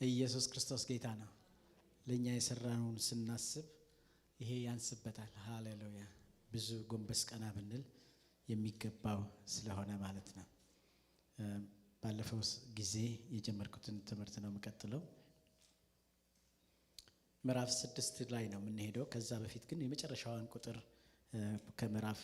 ኢየሱስ ክርስቶስ ጌታ ነው። ለኛ የሰራውን ስናስብ ይሄ ያንስበታል። ሃሌሉያ። ብዙ ጎንበስ ቀና ብንል የሚገባው ስለሆነ ማለት ነው። ባለፈው ጊዜ የጀመርኩትን ትምህርት ነው የምቀጥለው። ምዕራፍ 6 ላይ ነው የምንሄደው። ከዛ በፊት ግን የመጨረሻውን ቁጥር ከምዕራፍ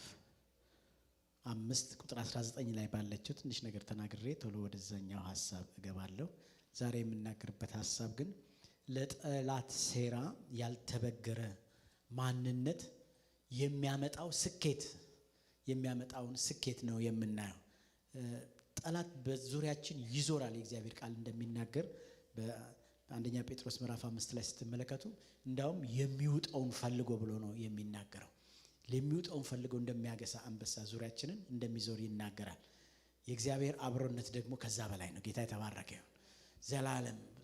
5 ቁጥር 19 ላይ ባለችው ትንሽ ነገር ተናግሬ ቶሎ ወደዛኛው ሐሳብ እገባለሁ። ዛሬ የምናገርበት ሐሳብ ግን ለጠላት ሴራ ያልተበገረ ማንነት የሚያመጣውን ስኬት ነው የምናየው። ጠላት በዙሪያችን ይዞራል። የእግዚአብሔር ቃል እንደሚናገር በአንደኛ ጴጥሮስ ምዕራፍ 5 ላይ ስትመለከቱ እንዳውም የሚውጠውን ፈልጎ ብሎ ነው የሚናገረው። ለሚውጠውን ፈልጎ እንደሚያገሳ አንበሳ ዙሪያችንን እንደሚዞር ይናገራል። የእግዚአብሔር አብሮነት ደግሞ ከዛ በላይ ነው። ጌታ የተባረከ ይሁን።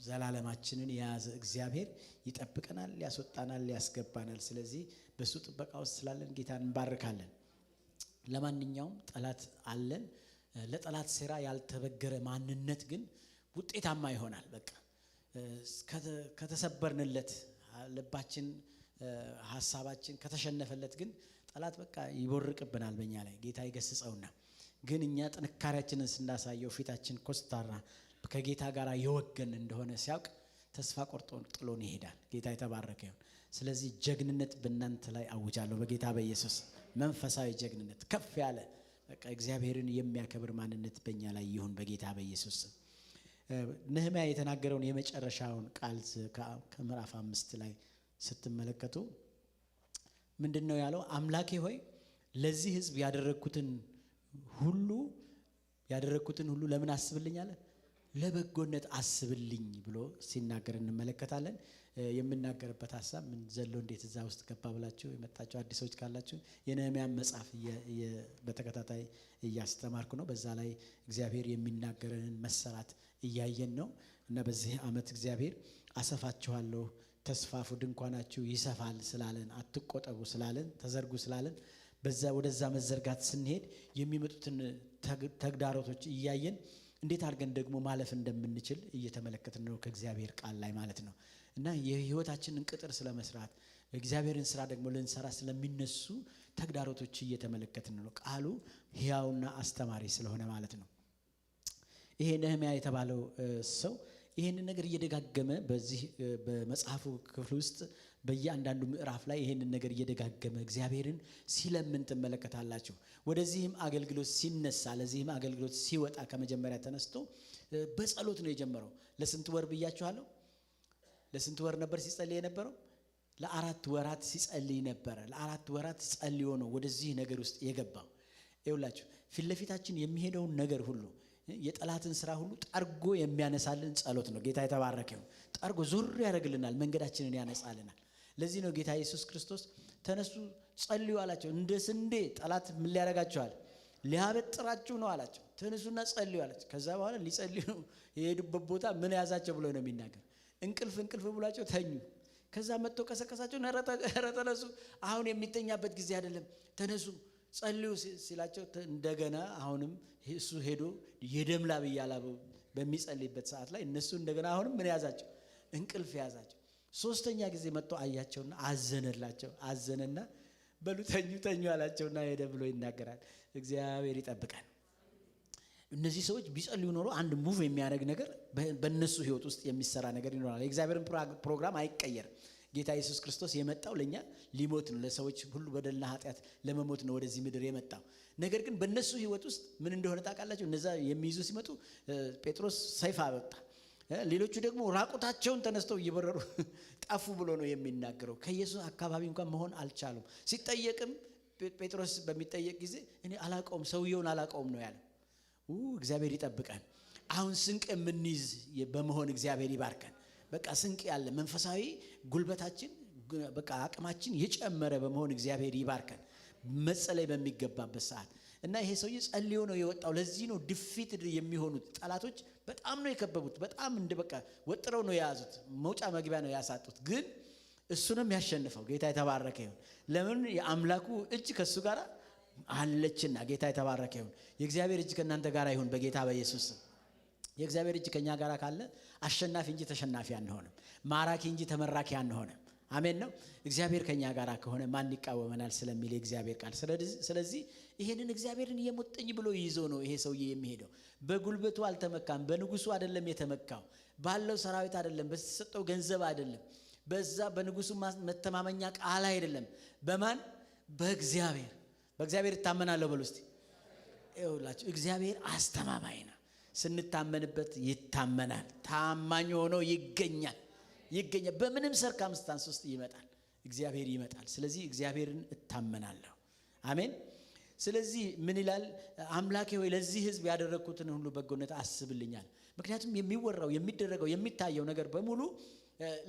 ዘላለማችንን የያዘ እግዚአብሔር ይጠብቀናል፣ ያስወጣናል፣ ያስገባናል። ስለዚህ በሱ ጥበቃ ውስጥ ስላለን ጌታን እንባርካለን። ለማንኛውም ጠላት አለን። ለጠላት ሴራ ያልተበገረ ማንነት ግን ውጤታማ ይሆናል። በቃ ከተሰበርንለት ልባችን ሐሳባችን ከተሸነፈለት ግን ጠላት በቃ ይቦርቅብናል በእኛ ላይ። ጌታ ይገስጸውና ግን እኛ ጥንካሬያችንን ስናሳየው ፊታችን ኮስታራ ከጌታ ጋር የወገን እንደሆነ ሲያውቅ ተስፋ ቆርጦ ጥሎን ይሄዳል። ጌታ የተባረከ ይሁን። ስለዚህ ጀግንነት በእናንተ ላይ አውጃለሁ በጌታ በኢየሱስ። መንፈሳዊ ጀግንነት፣ ከፍ ያለ በቃ እግዚአብሔርን የሚያከብር ማንነት በእኛ ላይ ይሁን በጌታ በኢየሱስ። ነህምያ የተናገረውን የመጨረሻውን ቃል ከምዕራፍ 5 ላይ ስትመለከቱ ምንድነው ያለው? አምላኬ ሆይ ለዚህ ሕዝብ ያደረኩትን ሁሉ ለምን አስብልኝ አለ? ለበጎነት አስብልኝ ብሎ ሲናገር እንመለከታለን። የምናገርበት ሐሳብ ምን ዘሎ እንዴት እዛ ውስጥ ገባ ብላችሁ የመጣችሁ አዲሶች ካላችሁ የነህምያን መጽሐፍ በተከታታይ እያስተማርኩ ነው። በዛ ላይ እግዚአብሔር የሚናገረንን መሰራት እያየን ነው እና በዚህ ዓመት እግዚአብሔር አሰፋችኋለሁ፣ ተስፋፉ፣ ድንኳናችሁ ይሰፋል ስላለን፣ አትቆጠቡ ስላለን፣ ተዘርጉ ስላለን ወደዛ መዘርጋት ስንሄድ የሚመጡትን ተግዳሮቶች እያየን እንዴት አድርገን ደግሞ ማለፍ እንደምንችል እየተመለከትን ነው ከእግዚአብሔር ቃል ላይ ማለት ነው። እና የህይወታችንን ቅጥር ስለመስራት እግዚአብሔርን ስራ ደግሞ ልንሰራ ስለሚነሱ ተግዳሮቶች እየተመለከትን ነው። ቃሉ ሕያውና አስተማሪ ስለሆነ ማለት ነው። ይሄ ነህምያ የተባለው ሰው ይሄንን ነገር እየደጋገመ በዚህ በመጽሐፉ ክፍል ውስጥ በእያንዳንዱ ምዕራፍ ላይ ይሄንን ነገር እየደጋገመ እግዚአብሔርን ሲለምን ትመለከታላችሁ። ወደዚህም አገልግሎት ሲነሳ፣ ለዚህም አገልግሎት ሲወጣ ከመጀመሪያ ተነስቶ በጸሎት ነው የጀመረው። ለስንት ወር ብያችኋለሁ? ለስንት ወር ነበር ሲጸልይ የነበረው? ለ4 ወራት ሲጸልይ ነበረ። ለ4 ወራት ጸልዮ ነው ወደዚህ ነገር ውስጥ የገባው። ይኸውላችሁ ፊት ለፊታችን የሚሄደውን ነገር ሁሉ የጠላትን ስራ ሁሉ ጠርጎ የሚያነሳልን ጸሎት ነው። ጌታ የተባረከ ይሁን። ጠርጎ ዙር ያደርግልናል፣ መንገዳችንን ያነጻልናል። ለዚህ ነው ጌታ ኢየሱስ ክርስቶስ ተነሱ ጸልዩ አላቸው። እንደ ስንዴ ጠላት ምን ሊያደርጋቸዋል? ሊያበጥራችሁ ነው አላቸው። ተነሱና ጸልዩ አላቸው። ከዛ በኋላ ሊጸልዩ የሄዱበት ቦታ ምን ያዛቸው ብሎ ነው የሚናገር። እንቅልፍ ብሏቸው ተኙ። ከዛ መጥቶ ቀሰቀሳቸው። ኧረ ተነሱ፣ አሁን የሚተኛበት ጊዜ አይደለም፣ ተነሱ ጸልዩ ሲላቸው እንደገና አሁንም እሱ ሄዶ የደም ላብ እያላበው በሚጸልይበት ሰዓት ላይ እነሱ እንደገና አሁንም ምን ያዛቸው? እንቅልፍ ያዛቸው። 3ኛ ጊዜ መጥቶ አያቸውና አዘነና በሉ ተኙ አላቸውና ሄደ ብሎ ይናገራል። እግዚአብሔር ይጠብቃል። እነዚህ ሰዎች ቢጸልዩ ኖሮ አንድ ሙቭ የሚያደርግ ነገር በእነሱ ህይወት ውስጥ የሚሰራ ነገር ይኖራል። የእግዚአብሔርን ፕሮግራም አይቀየርም። ጌታ ኢየሱስ ክርስቶስ የመጣው ለኛ ሊሞት ነው። ለሰዎች ሁሉ በደልና ኃጢአት ለመሞት ነው ወደዚህ ምድር የመጣው። ነገር ግን በእነሱ ህይወት ውስጥ ምን እንደሆነ ታውቃላችሁ? እነዛ የሚይዙ ሲመጡ ጴጥሮስ ሰይፍ አወጣ፣ ሌሎቹ ደግሞ ራቁታቸውን ተነስተው እየበረሩ ጠፉ ብሎ ነው የሚናገረው። ከኢየሱስ አካባቢ እንኳን መሆን አልቻሉም። ሲጠየቅም ጴጥሮስ በሚጠየቅ ጊዜ እኔ አላውቀውም፣ ሰውየውን አላውቀውም ነው ያለው። እግዚአብሔር ይጠብቀን። አሁን ስንቅ የምንይዝ በመሆን እግዚአብሔር ይባርከን። በቃ ስንቅ ያለ መንፈሳዊ ጉልበታችን በቃ አቅማችን የጨመረ በመሆን እግዚአብሔር ይባርከን መጸለይ በሚገባበት ሰዓት። እና ይሄ ሰውዬ ጸልዮ ነው የወጣው። ለዚህ ነው ዲፊት የሚሆኑት ጠላቶች በጣም ነው የከበቡት። በጣም በቃ ወጥረው ነው የያዙት። መውጫ መግቢያ ነው ያሳጡት። ግን እሱንም ያሸንፈው ጌታ የተባረከ ይሁን። ለምን? የአምላኩ እጅ ከሱ ጋር አለችና። ጌታ የተባረከ ይሁን። የእግዚአብሔር እጅ ከእናንተ ጋር ይሁን በጌታ በኢየሱስ። የእግዚአብሔር እጅ ከኛ ጋር ካለ አሸናፊ እንጂ ተሸናፊ አንሆንም፣ ማራኪ እንጂ ተመራኪ አንሆንም። አሜን ነው። እግዚአብሔር ከኛ ጋር ከሆነ ማን ይቃወመናል ስለሚል የእግዚአብሔር ቃል። ስለዚህ ይሄንን እግዚአብሔርን የሞጠኝ ብሎ ይዞ ነው ይሄ ሰውዬ የሚሄደው። በጉልበቱ አልተመካም፣ በንጉሱ አይደለም የተመካው፣ ባለው ሰራዊት አይደለም፣ በተሰጠው ገንዘብ አይደለም፣ በዛ በንጉሱ መተማመኛ ቃል አይደለም። በማን? በእግዚአብሔር። በእግዚአብሔር እታመናለሁ በሉ እስቲ። ይኸውላችሁ እግዚአብሔር አስተማማኝ ነው። ስንታመንበት ይታመናል፣ ታማኝ ሆኖ ይገኛል። በምንም ሰርከምስታንስ ውስጥ ይመጣል፣ እግዚአብሔር ይመጣል። ስለዚህ እግዚአብሔርን እታመናለሁ። አሜን። ስለዚህ ምን ይላል? አምላኬ ሆይ ለዚህ ሕዝብ ያደረግኩትን ሁሉ በጎነት አስብልኛል። ምክንያቱም የሚወራው የሚደረገው የሚታየው ነገር በሙሉ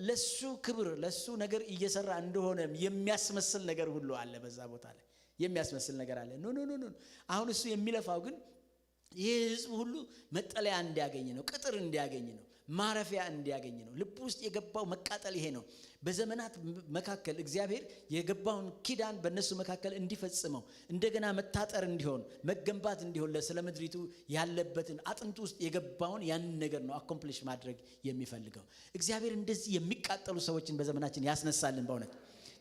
ለሱ ክብር ለሱ ነገር እየሰራ እንደሆነ የሚያስመስል ነገር ሁሉ አለ። በዛ ቦታ ላይ የሚያስመስል ነገር አለ። ኖ አሁን እሱ የሚለፋው ግን ይህ ሕዝብ ሁሉ መጠለያ እንዲያገኝ ነው፣ ቅጥር እንዲያገኝ ነው፣ ማረፊያ እንዲያገኝ ነው። ልብ ውስጥ የገባው መቃጠል ይሄ ነው። በዘመናት መካከል እግዚአብሔር የገባውን ኪዳን በእነሱ መካከል እንዲፈጽመው እንደገና መታጠር እንዲሆን መገንባት እንዲሆን ስለ ምድሪቱ ያለበትን አጥንቱ ውስጥ የገባውን ያንን ነገር ነው አኮምፕሊሽ ማድረግ የሚፈልገው። እግዚአብሔር እንደዚህ የሚቃጠሉ ሰዎችን በዘመናችን ያስነሳልን። በእውነት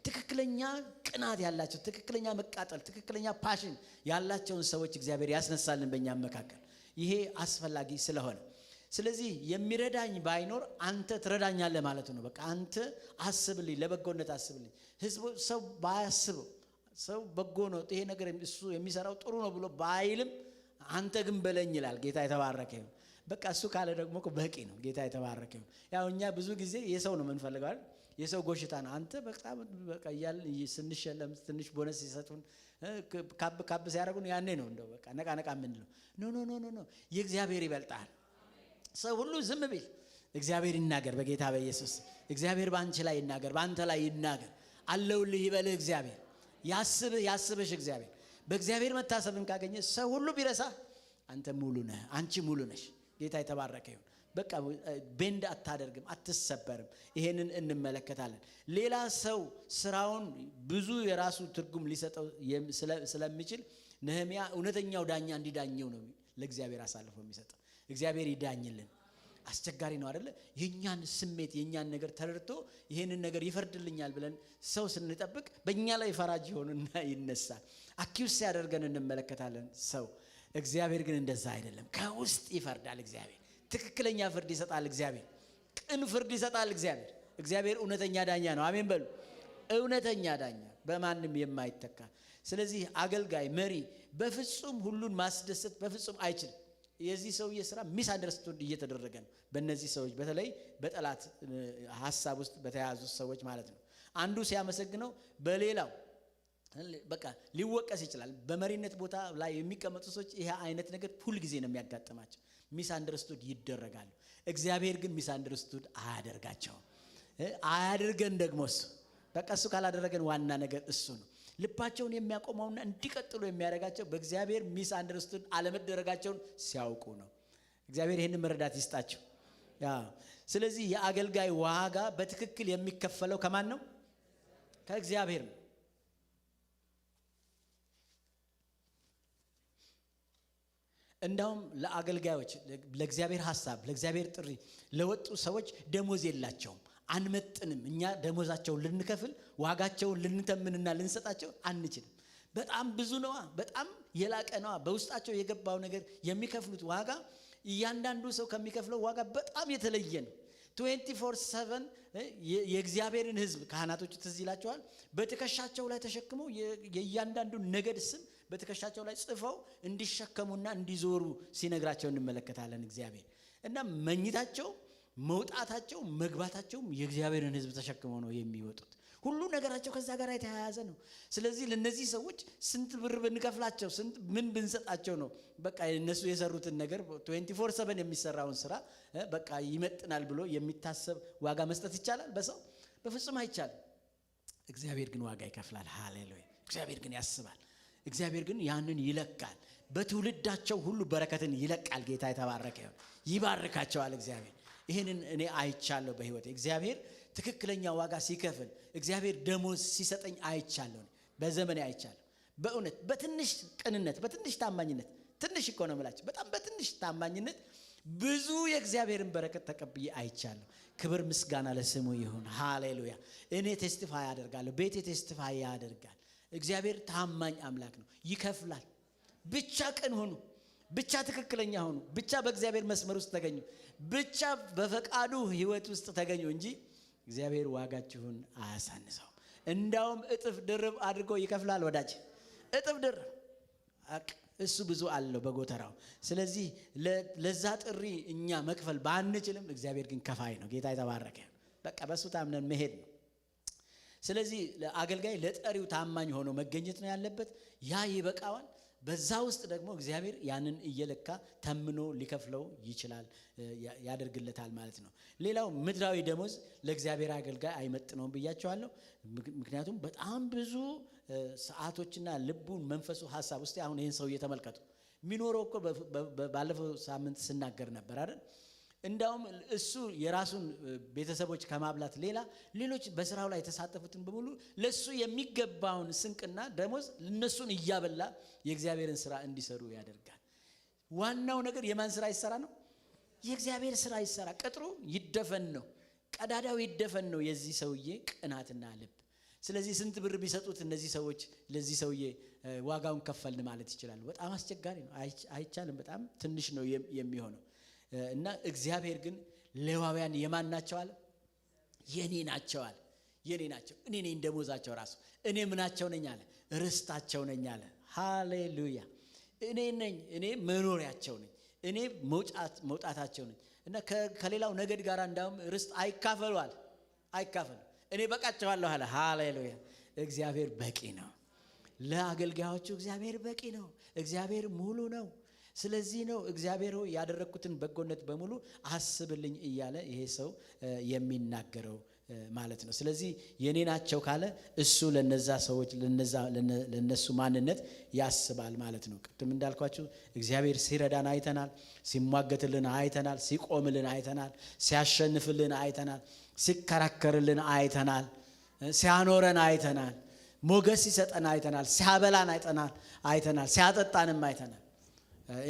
ትክክለኛ ቅናት ያላቸው፣ ትክክለኛ መቃጠል፣ ትክክለኛ ፓሽን ያላቸውን ሰዎች እግዚአብሔር ያስነሳልን በእኛም መካከል። ይሄ አስፈላጊ ስለሆነ ስለዚህ የሚረዳኝ ባይኖር አንተ ትረዳኛለህ ማለት ነው። በቃ አንተ አስብልኝ፣ ለበጎነት አስብልኝ። ህዝቡ ሰው ባያስበው፣ ሰው በጎ ነው ይሄ ነገር እሱ የሚሰራው ጥሩ ነው ብሎ ባይልም አንተ ግን በለኝ ይላል። ጌታ የተባረከ ይሁን። በቃ እሱ ካለ ደግሞ በቂ ነው። ጌታ የተባረከ ይሁን። ያው እኛ ብዙ ጊዜ የሰው ነው የምንፈልገው አይደል? የሰው ጎሽታ ነው። አንተ በጣም በቃ ስንሸለም ትንሽ ቦነስ ሲሰጡን ካብ ሲያደርጉን ያኔ ነው እንደው በቃ ነቃ የምንለው። ኖ የእግዚአብሔር ይበልጣል። ሰው ሁሉ ዝም ቢል እግዚአብሔር ይናገር። በጌታ በኢየሱስ እግዚአብሔር ባንቺ ላይ ይናገር፣ ባንተ ላይ ይናገር። አለውልህ ይበልህ እግዚአብሔር። ያስብሽ እግዚአብሔር። በእግዚአብሔር መታሰብን ካገኘ ሰው ሁሉ ቢረሳ አንተ ሙሉ ነህ፣ አንቺ ሙሉ ነሽ። ጌታ የተባረከ ይሁን። በቃ ቤንድ አታደርግም፣ አትሰበርም። ይሄንን እንመለከታለን። ሌላ ሰው ስራውን ብዙ የራሱ ትርጉም ሊሰጠው ስለሚችል ነህምያ እውነተኛው ዳኛ እንዲዳኘው ነው ለእግዚአብሔር አሳልፎ የሚሰጠው። እግዚአብሔር ይዳኝልን። አስቸጋሪ ነው አይደለ? የኛን ስሜት የኛን ነገር ተረድቶ ይሄንን ነገር ይፈርድልኛል ብለን ሰው ስንጠብቅ በእኛ ላይ ፈራጅ ይሆንና ይነሳል። አኪውስ ሲያደርገን እንመለከታለን ሰው። እግዚአብሔር ግን እንደዛ አይደለም። ከውስጥ ይፈርዳል እግዚአብሔር። ትክክለኛ ፍርድ ይሰጣል እግዚአብሔር። ቅን ፍርድ ይሰጣል እግዚአብሔር። እግዚአብሔር እውነተኛ ዳኛ ነው። አሜን በሉ። እውነተኛ ዳኛ፣ በማንም የማይተካ። ስለዚህ አገልጋይ መሪ በፍጹም ሁሉን ማስደሰት በፍጹም አይችልም። የዚህ ሰውዬ ስራ ሚስ አንደርስቱንድ እየተደረገ ነው በእነዚህ ሰዎች፣ በተለይ በጠላት ሐሳብ ውስጥ በተያዙ ሰዎች ማለት ነው። አንዱ ሲያመሰግነው በሌላው በቃ ሊወቀስ ይችላል። በመሪነት ቦታ ላይ የሚቀመጡ ሰዎች ይሄ አይነት ነገር ሁሉ ጊዜ ነው የሚያጋጥማቸው። ሚስ አንደርስቱንድ ይደረጋሉ። እግዚአብሔር ግን ሚስ አንደርስቱንድ አያደርጋቸውም። አያድርገን ደግሞ እሱ። በቃ እሱ ካላደረገን ዋና ነገር እሱ ነው። ልባቸውን የሚያቆመውና እንዲቀጥሉ የሚያደርጋቸው በእግዚአብሔር ሚስ አንደርስቱንድ አለመደረጋቸውን ሲያውቁ ነው። እግዚአብሔር ይህንን መረዳት ይስጣቸው። ስለዚህ የአገልጋይ ዋጋ በትክክል የሚከፈለው ከማን ነው? ከእግዚአብሔር ነው። እንዳውም ለአገልጋዮች ለእግዚአብሔር ሐሳብ ለእግዚአብሔር ጥሪ ለወጡ ሰዎች ደሞዝ የላቸውም። አንመጥንም። እኛ ደሞዛቸውን ልንከፍል ዋጋቸውን ልንተምንና ልንሰጣቸው አንችልም። በጣም ብዙ ነዋ፣ በጣም የላቀ ነዋ። በውስጣቸው የገባው ነገር የሚከፍሉት ዋጋ እያንዳንዱ ሰው ከሚከፍለው ዋጋ በጣም የተለየ ነው። 24/7 የእግዚአብሔርን ሕዝብ ካህናቶቹ ትዝ ይላቸዋል። በትከሻቸው ላይ ተሸክመው የእያንዳንዱ ነገድ ስም በትከሻቸው ላይ ጽፈው እንዲሸከሙና እንዲዞሩ ሲነግራቸው እንመለከታለን። እግዚአብሔር እና መኝታቸው መውጣታቸው መግባታቸውም የእግዚአብሔርን ሕዝብ ተሸክመው ነው የሚወጡት። ሁሉ ነገራቸው ከዛ ጋር የተያያዘ ነው። ስለዚህ ለነዚህ ሰዎች ስንት ብር ብንከፍላቸው ምን ብንሰጣቸው ነው በቃ እነሱ የሰሩትን ነገር 24/7 የሚሰራውን ስራ በቃ ይመጥናል ብሎ የሚታሰብ ዋጋ መስጠት ይቻላል? በሰው በፍጹም አይቻልም። እግዚአብሔር ግን ዋጋ ይከፍላል። ሃሌሉያ! እግዚአብሔር ግን ያስባል። እግዚአብሔር ግን ያንን ይለካል። በትውልዳቸው ሁሉ በረከትን ይለቃል። ጌታ የተባረከ ይሁን። ይባርካቸዋል እግዚአብሔር። ይሄንን እኔ አይቻለሁ በህይወቴ። እግዚአብሔር ትክክለኛ ዋጋ ሲከፍል፣ እግዚአብሔር ደሞዝ ሲሰጠኝ አይቻለሁ። በዘመኔ አይቻለሁ። በእውነት በትንሽ ቅንነት፣ በትንሽ ታማኝነት፣ ትንሽ እኮ ነው የምላችሁ፣ በጣም በትንሽ ታማኝነት ብዙ የእግዚአብሔርን በረከት ተቀብዬ አይቻለሁ። ክብር ምስጋና ለስሙ ይሁን። ሃሌሉያ። እኔ ቴስቲፋይ ያደርጋለሁ፣ ቤቴ ቴስቲፋይ ያደርጋል። እግዚአብሔር ታማኝ አምላክ ነው፣ ይከፍላል። ብቻ ቅን ሁኑ፣ ብቻ ትክክለኛ ሁኑ፣ ብቻ በእግዚአብሔር መስመር ውስጥ ተገኙ፣ ብቻ በፈቃዱ ህይወት ውስጥ ተገኙ እንጂ እግዚአብሔር ዋጋችሁን አያሳንሰው። እንዳውም እጥፍ ድርብ አድርጎ ይከፍላል። ወዳጅ እጥፍ ድርብ እሱ ብዙ አለው በጎተራው። ስለዚህ ለዛ ጥሪ እኛ መክፈል ባንችልም እግዚአብሔር ግን ከፋይ ነው። ጌታ የተባረከ። በቃ በሱ ታምነን መሄድ ነው። ስለዚህ አገልጋይ ለጠሪው ታማኝ ሆኖ መገኘት ነው ያለበት። ያ ይበቃዋል። በዛ ውስጥ ደግሞ እግዚአብሔር ያንን እየለካ ተምኖ ሊከፍለው ይችላል፣ ያደርግለታል ማለት ነው። ሌላው ምድራዊ ደሞዝ ለእግዚአብሔር አገልጋይ አይመጥነውም ብያቸዋለሁ። ምክንያቱም በጣም ብዙ ሰዓቶችና ልቡን መንፈሱ ሐሳብ ውስጥ አሁን ይሄን ሰው እየተመልከቱ የሚኖረው እኮ ባለፈው ሳምንት ስናገር ነበር አይደል? እንዳውም እሱ የራሱን ቤተሰቦች ከማብላት ሌላ ሌሎች በስራው ላይ የተሳተፉትን በሙሉ ለሱ የሚገባውን ስንቅና ደሞዝ እነሱን እያበላ የእግዚአብሔርን ስራ እንዲሰሩ ያደርጋል። ዋናው ነገር የማን ስራ ይሰራ ነው? የእግዚአብሔር ስራ ይሰራ። ቅጥሩ ይደፈን ነው፣ ቀዳዳው ይደፈን ነው የዚህ ሰውዬ ቅናትና ልብ። ስለዚህ ስንት ብር ቢሰጡት እነዚህ ሰዎች ለዚህ ሰውዬ ዋጋውን ከፈልን ማለት ይችላሉ? በጣም አስቸጋሪ ነው፣ አይቻልም። በጣም ትንሽ ነው የሚሆነው። እና እግዚአብሔር ግን ሌዋውያን የማን ናቸው አለ? የኔ ናቸው አለ። የኔ ናቸው፣ እኔ ነኝ ደሞዛቸው ራሱ፣ እኔ ምናቸው ነኝ አለ? ርስታቸው ነኝ አለ። ሃሌሉያ። እኔ ነኝ፣ እኔ መኖሪያቸው ነኝ፣ እኔ መውጣታቸው ነኝ። እና ከሌላው ነገድ ጋር እንዳውም ርስት አይካፈሉ አለ። አይካፈሉ፣ እኔ በቃቸዋለሁ አለ። ሃሌሉያ። እግዚአብሔር በቂ ነው ለአገልጋዮቹ። እግዚአብሔር በቂ ነው። እግዚአብሔር ሙሉ ነው። ስለዚህ ነው እግዚአብሔር ሆይ ያደረኩትን በጎነት በሙሉ አስብልኝ እያለ ይሄ ሰው የሚናገረው ማለት ነው። ስለዚህ የኔ ናቸው ካለ እሱ ለነዛ ሰዎች ለነሱ ማንነት ያስባል ማለት ነው። ቅድም እንዳልኳችሁ እግዚአብሔር ሲረዳን አይተናል፣ ሲሟገትልን አይተናል፣ ሲቆምልን አይተናል፣ ሲያሸንፍልን አይተናል፣ ሲከራከርልን አይተናል፣ ሲያኖረን አይተናል፣ ሞገስ ሲሰጠን አይተናል፣ ሲያበላን አይተናል፣ ሲያጠጣንም አይተናል።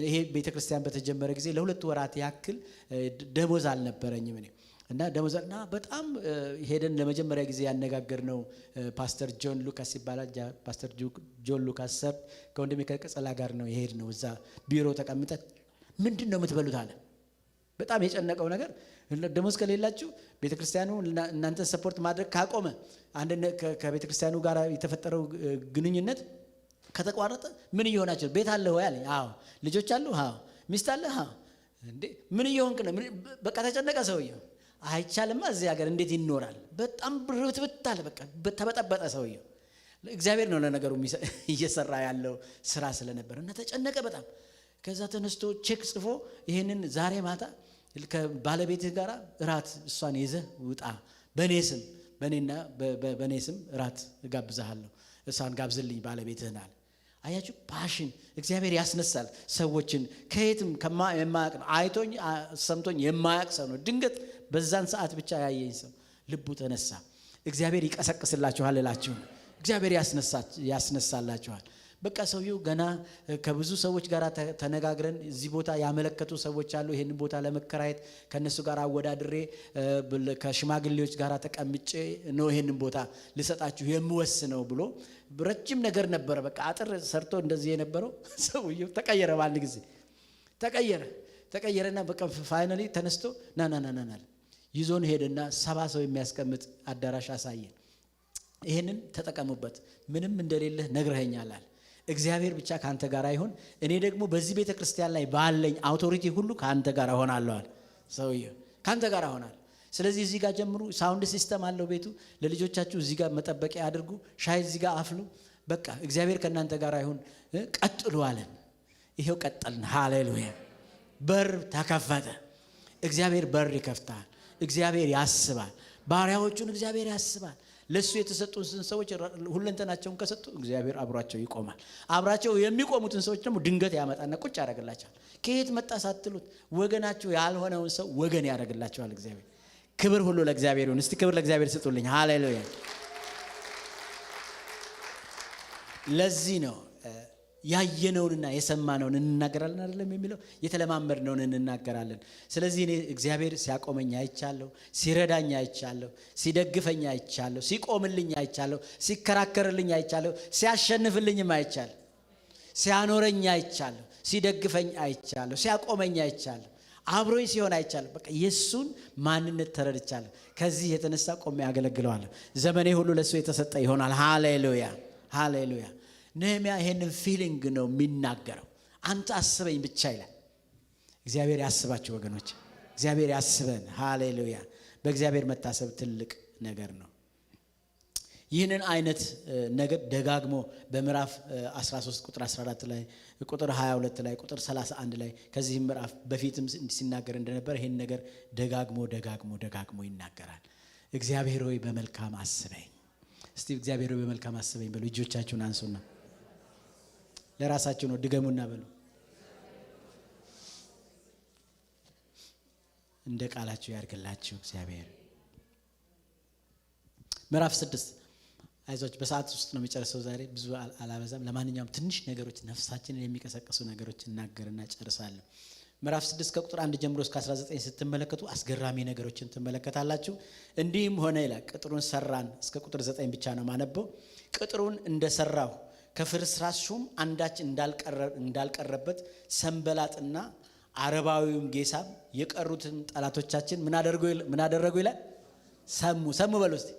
ይሄ ቤተክርስቲያን በተጀመረ ጊዜ ለ2 ወራት ያክል ደሞዝ አልነበረኝም እኔ እና ደሞዝና በጣም ሄደን ለመጀመሪያ ጊዜ ያነጋገርነው ፓስተር ጆን ሉካስ ይባላል። ፓስተር ጆን ሉካስ ሰብ ከወንድሜ ከቀጸላ ጋር ነው የሄድነው። እዛ ቢሮ ተቀምጠን ምንድነው የምትበሉት አለ። በጣም የጨነቀው ነገር ደሞዝ ከሌላችሁ ቤተክርስቲያኑ እናንተን ሰፖርት ማድረግ ካቆመ፣ አንድ ከቤተክርስቲያኑ ጋር የተፈጠረው ግንኙነት ከተቋረጠ ምን እየሆናችሁ? ቤት አለ ወይ አለ። አዎ። ልጆች አሉ? አዎ። ሚስት አለ? አዎ። እንዴ ምን እየሆንክ ነው? በቃ ተጨነቀ ሰውየው። አይቻልማ እዚህ ሀገር እንዴት ይኖራል? በጣም ብርትብት አለ። በቃ ተበጠበጠ ሰውየው። እግዚአብሔር ነው ለነገሩ እየሰራ ያለው ስራ ስለነበር እና ተጨነቀ በጣም። ከዛ ተነስቶ ቼክ ጽፎ ይሄንን ዛሬ ማታ ከባለቤትህ ጋር እራት እሷን ይዘህ ውጣ፣ በኔ ስም በኔ ስም እራት እጋብዛለሁ፣ እሷን ጋብዝልኝ ባለቤትህን አለ። አያችሁ፣ ፓሽን እግዚአብሔር ያስነሳል ሰዎችን ከየትም የማያውቅ ነው። አይቶኝ ሰምቶኝ የማያውቅ ሰው ነው። ድንገት በዛን ሰዓት ብቻ ያየኝ ሰው ልቡ ተነሳ። እግዚአብሔር ይቀሰቅስላችኋል እላችሁ። እግዚአብሔር ያስነሳላችኋል። በቃ ሰውየው ገና ከብዙ ሰዎች ጋር ተነጋግረን እዚህ ቦታ ያመለከቱ ሰዎች አሉ። ይሄንን ቦታ ለመከራየት ከነሱ ጋር አወዳድሬ ከሽማግሌዎች ጋር ተቀምጬ ነው ይሄንን ቦታ ልሰጣችሁ የምወስነው ብሎ ረጅም ነገር ነበረ። በቃ አጥር ሰርቶ እንደዚህ የነበረው ሰውየው ተቀየረ። ባንድ ጊዜ ተቀየረና በቃ ፋይናሊ ተነስቶ ና ይዞን ሄደና 70 ሰው የሚያስቀምጥ አዳራሽ አሳየን። ይሄንን ተጠቀሙበት፣ ምንም እንደሌለ ነግረኸኛል አለ። እግዚአብሔር ብቻ ካንተ ጋር ይሁን፣ እኔ ደግሞ በዚህ ቤተክርስቲያን ላይ ባለኝ አውቶሪቲ ሁሉ ካንተ ጋር ሆናለሁ አለ ሰውየው። ካንተ ጋር ሆናለሁ። ስለዚህ እዚህ ጋር ጀምሩ። ሳውንድ ሲስተም አለው ቤቱ። ለልጆቻችሁ እዚህ ጋር መጠበቂያ አድርጉ፣ ሻይ እዚህ ጋር አፍሉ። በቃ እግዚአብሔር ከእናንተ ጋር ይሁን፣ ቀጥሉ አለን። ይሄው ቀጠልን። ሃሌሉያ። በር ተከፈተ። እግዚአብሔር በር ይከፍታል። እግዚአብሔር ያስባል። ባሪያዎቹን እግዚአብሔር ያስባል። ለሱ የተሰጡትን ሰዎች ሁለንተናቸውን ከሰጡ እግዚአብሔር አብሯቸው ይቆማል። አብራቸው የሚቆሙትን ሰዎች ደግሞ ድንገት ያመጣና ቁጭ ያደርግላቸዋል። ከየት መጣ ሳትሉት ወገናቸው ያልሆነውን ሰው ወገን ያደርግላቸዋል እግዚአብሔር። ክብር ሁሉ ለእግዚአብሔር ይሁን። እስቲ ክብር ለእግዚአብሔር ስጡልኝ። ሃሌሉያ። ለዚህ ነው ያየነውንና የሰማነውን እንናገራለን አይደለም የሚለው? የተለማመድነውን እንናገራለን። ስለዚህ እኔ እግዚአብሔር ሲያቆመኝ አይቻለሁ፣ ሲረዳኝ አይቻለሁ፣ ሲደግፈኝ አይቻለሁ፣ ሲቆምልኝ አይቻለሁ፣ ሲከራከርልኝ አይቻለሁ፣ ሲያሸንፍልኝም አይቻለሁ፣ ሲያኖረኝ አይቻለሁ፣ ሲደግፈኝ አይቻለሁ፣ ሲያቆመኝ አይቻለሁ፣ አብሮኝ ሲሆን አይቻለሁ። በቃ የሱን ማንነት ተረድቻለሁ። ከዚህ የተነሳ ቆሜ ያገለግለዋለሁ። ዘመኔ ሁሉ ለሱ የተሰጠ ይሆናል። ሃሌሉያ ሃሌሉያ። ነህምያ ይሄንን ፊሊንግ ነው የሚናገረው። አንተ አስበኝ ብቻ ይላል። እግዚአብሔር ያስባችሁ ወገኖች፣ እግዚአብሔር ያስበን። ሃሌሉያ። በእግዚአብሔር መታሰብ ትልቅ ነገር ነው። ይህንን አይነት ነገር ደጋግሞ በምዕራፍ 13 ቁጥር 14 ላይ፣ ቁጥር 22 ላይ፣ ቁጥር 31 ላይ ከዚህም ምዕራፍ በፊትም ሲናገር እንደነበር ይሄን ነገር ደጋግሞ ይናገራል። እግዚአብሔር ሆይ በመልካም አስበኝ። እስቲ እግዚአብሔር ሆይ በመልካም አስበኝ በሉ። እጆቻችሁን አንሱና ለራሳችሁ ነው ድገሙና በሉ። እንደ ቃላችሁ ያርግላችሁ እግዚአብሔር። ምዕራፍ 6 አይዞች በሰዓት ውስጥ ነው የሚጨርሰው ዛሬ፣ ብዙ አላበዛም። ለማንኛውም ትንሽ ነገሮች ነፍሳችንን የሚቀሰቅሱ ነገሮች እናገርና ጨርሳለሁ። ምዕራፍ 6 ከቁጥር 1 ጀምሮ እስከ 19 ስትመለከቱ አስገራሚ ነገሮችን ትመለከታላችሁ። እንዲህም ሆነ ይላል፣ ቅጥሩን ሰራን። እስከ ቁጥር 9 ብቻ ነው ማነበው። ቅጥሩን እንደሰራሁ ከፍርስራሹም አንዳች እንዳልቀረበት ሰንበላጥና አረባዊውም ጌሳም የቀሩትን ጠላቶቻችን ምን አደረጉ ይላል? ሰሙ በሉ እስቲ።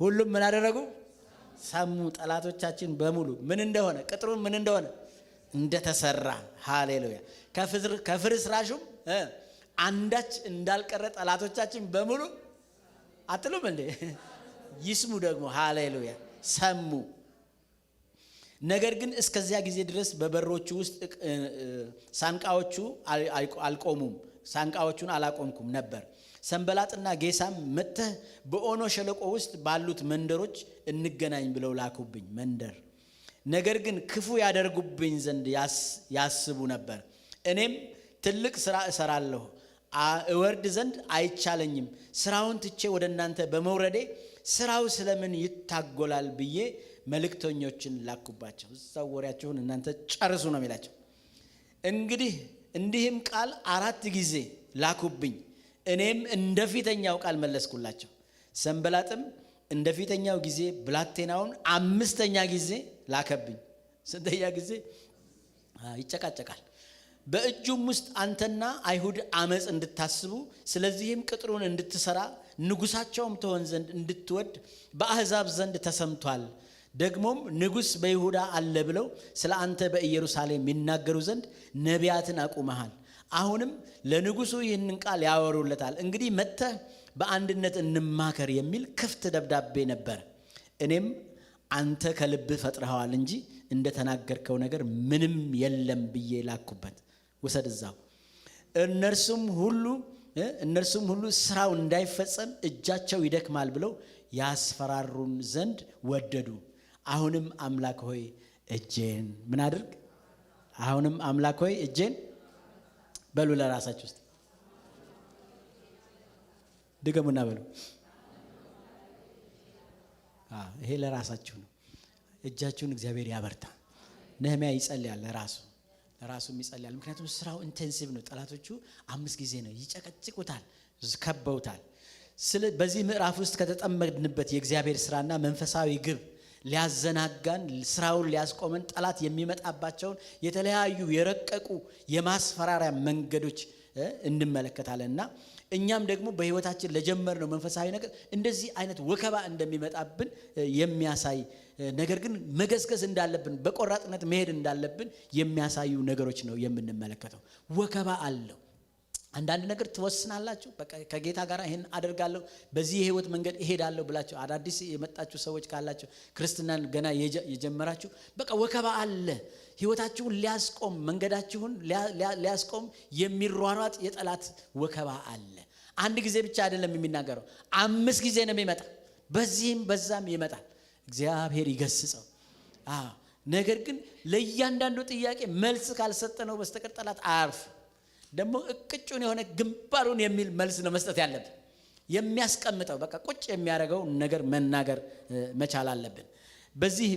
ሁሉም ምን አደረጉ? ሰሙ። ጠላቶቻችን በሙሉ ምን እንደሆነ፣ ቅጥሩን ምን እንደሆነ እንደተሰራ። ሃሌሉያ። ከፍርስራሹም አንዳች እንዳልቀረ ጠላቶቻችን በሙሉ አትሉም እንዴ? ይስሙ ደግሞ። ሃሌሉያ። ሰሙ። ነገር ግን እስከዚያ ጊዜ ድረስ በበሮቹ ውስጥ ሳንቃዎቹ አልቆሙም። ሳንቃዎቹን አላቆምኩም ነበር። ሰንበላጥና ጌሳም መጥተህ በኦኖ ሸለቆ ውስጥ ባሉት መንደሮች እንገናኝ ብለው ላኩብኝ። መንደር ነገር ግን ክፉ ያደርጉብኝ ዘንድ ያስቡ ነበር። እኔም ትልቅ ሥራ እሰራለሁ፣ እወርድ ዘንድ አይቻለኝም። ሥራውን ትቼ ወደ እናንተ በመውረዴ ሥራው ስለምን ይታጎላል ብዬ መልእክተኞችን ላኩባቸው። እዛው ወሬያችሁን እናንተ ጨርሱ ነው የሚላቸው። እንዲህም ቃል 4 ጊዜ ላኩብኝ። እኔም እንደፊተኛው ቃል መለስኩላቸው። ሰንበላጥም እንደፊተኛው ጊዜ ብላቴናውን 5ኛ ጊዜ ላከብኝ። ስንተኛ ጊዜ? ይጨቃጨቃል። በእጁም ውስጥ አንተና አይሁድ አመፅ እንድታስቡ፣ ስለዚህም ቅጥሩን እንድትሰራ ንጉሳቸውም ትሆን ዘንድ እንድትወድ በአሕዛብ ዘንድ ተሰምቷል። ደግሞም ንጉሥ በይሁዳ አለ ብለው ስለ አንተ በኢየሩሳሌም ይናገሩ ዘንድ ነቢያትን አቁመሃል። አሁንም ለንጉሱ ይህንን ቃል ያወሩለታል። እንግዲህ መጥተህ በአንድነት እንማከር የሚል ክፍት ደብዳቤ ነበር። እኔም አንተ ከልብህ ፈጥረኸዋል እንጂ እንደተናገርከው ነገር ምንም የለም ብዬ ላኩበት። ውሰድ እዛው። እነርሱም ሁሉ ስራው እንዳይፈጸም እጃቸው ይደክማል ብለው ያስፈራሩን ዘንድ ወደዱ። አሁንም አምላክ ሆይ እጄን ምን አድርግ? አሁንም አምላክ ሆይ እጄን በሉ። ለራሳችሁ ውስጥ ድገሙና በሉ። ይሄ ለራሳችሁ ነው። እጃችሁን እግዚአብሔር ያበርታ። ነህምያ ይጸልያል፣ ለራሱም ይጸልያል። ምክንያቱም ስራው ኢንቴንሲቭ ነው። ጠላቶቹ 5 ጊዜ ነው ይጨቀጭቁታል፣ ከበውታል። በዚህ ምዕራፍ ውስጥ ከተጠመድንበት የእግዚአብሔር ስራና መንፈሳዊ ግብ ሊያዘናጋን፣ ስራውን ሊያስቆመን ጠላት የሚመጣባቸውን የተለያዩ የረቀቁ የማስፈራሪያ መንገዶች እንመለከታለንና እኛም ደግሞ በህይወታችን ለጀመርነው መንፈሳዊ ነገር እንደዚህ አይነት ወከባ እንደሚመጣብን የሚያሳይ ነገር ግን መገስገስ እንዳለብን፣ በቆራጥነት መሄድ እንዳለብን የሚያሳዩ ነገሮች ነው የምንመለከተው። ወከባ አለው። አንዳንድ ነገር ትወስናላችሁ። በቃ ከጌታ ጋር ይሄን አደርጋለሁ፣ በዚህ የህይወት መንገድ እሄዳለሁ ብላችሁ አዳዲስ የመጣችሁ ሰዎች ካላችሁ፣ ክርስትናን ገና የጀመራችሁ፣ በቃ ወከባ አለ። ህይወታችሁን ሊያስቆም፣ መንገዳችሁን ሊያስቆም የሚሯሯጥ የጠላት ወከባ አለ። አንድ ጊዜ ብቻ አይደለም የሚናገረው፣ 5 ጊዜ ነው የሚመጣ። በዚህም በዛም ይመጣል። እግዚአብሔር ይገስጸው። ነገር ግን ለእያንዳንዱ ጥያቄ መልስ ካልሰጠነው በስተቀር ጠላት አያርፍ። ደግሞ እቅጩን የሆነ ግንባሩን የሚል መልስ ነው መስጠት ያለብን። የሚያስቀምጠው በቃ ቁጭ የሚያደርገው ነገር መናገር መቻል አለብን። በዚህ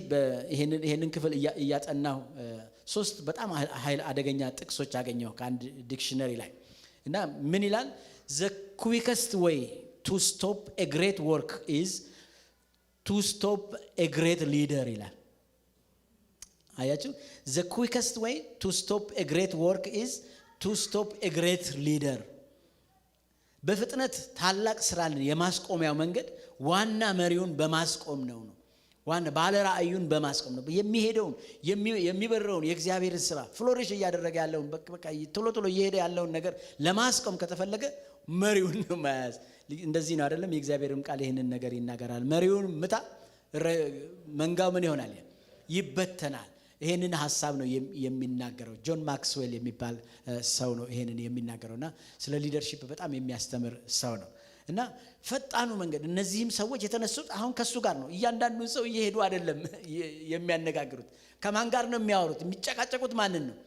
ይሄንን ክፍል እያጠናሁ ሶስት በጣም ኃይል አደገኛ ጥቅሶች አገኘሁ ከአንድ ዲክሽነሪ ላይ እና ምን ይላል? the quickest way to stop a great work is to stop a great leader ይላል። አያችሁ? the quickest way to stop a great work is to stop a great leader። በፍጥነት ታላቅ ስራን የማስቆሚያው መንገድ ዋና መሪውን በማስቆም ነው። ዋና ባለ ራእዩን በማስቆም ነው። የሚሄደውን የሚበረውን የእግዚአብሔርን ስራ ፍሎሪሽ እያደረገ ያለውን በቃ ቶሎ ቶሎ እየሄደ ያለውን ነገር ለማስቆም ከተፈለገ መሪውን መያዝ። እንደዚህ ነው አይደለም? የእግዚአብሔርም ቃል ይሄንን ነገር ይናገራል። መሪውን ምታ፣ መንጋው ምን ይሆናል? ይበተናል። ይሄንን ሐሳብ ነው የሚናገረው። ጆን ማክስዌል የሚባል ሰው ነው ይሄንን የሚናገረውና ስለ ሊደርሺፕ በጣም የሚያስተምር ሰው ነው። እና ፈጣኑ መንገድ እነዚህም ሰዎች የተነሱት አሁን ከሱ ጋር ነው። እያንዳንዱን ሰው እየሄዱ አይደለም የሚያነጋግሩት። ከማን ጋር ነው የሚያወሩት? የሚጨቃጨቁት ማንን ነው?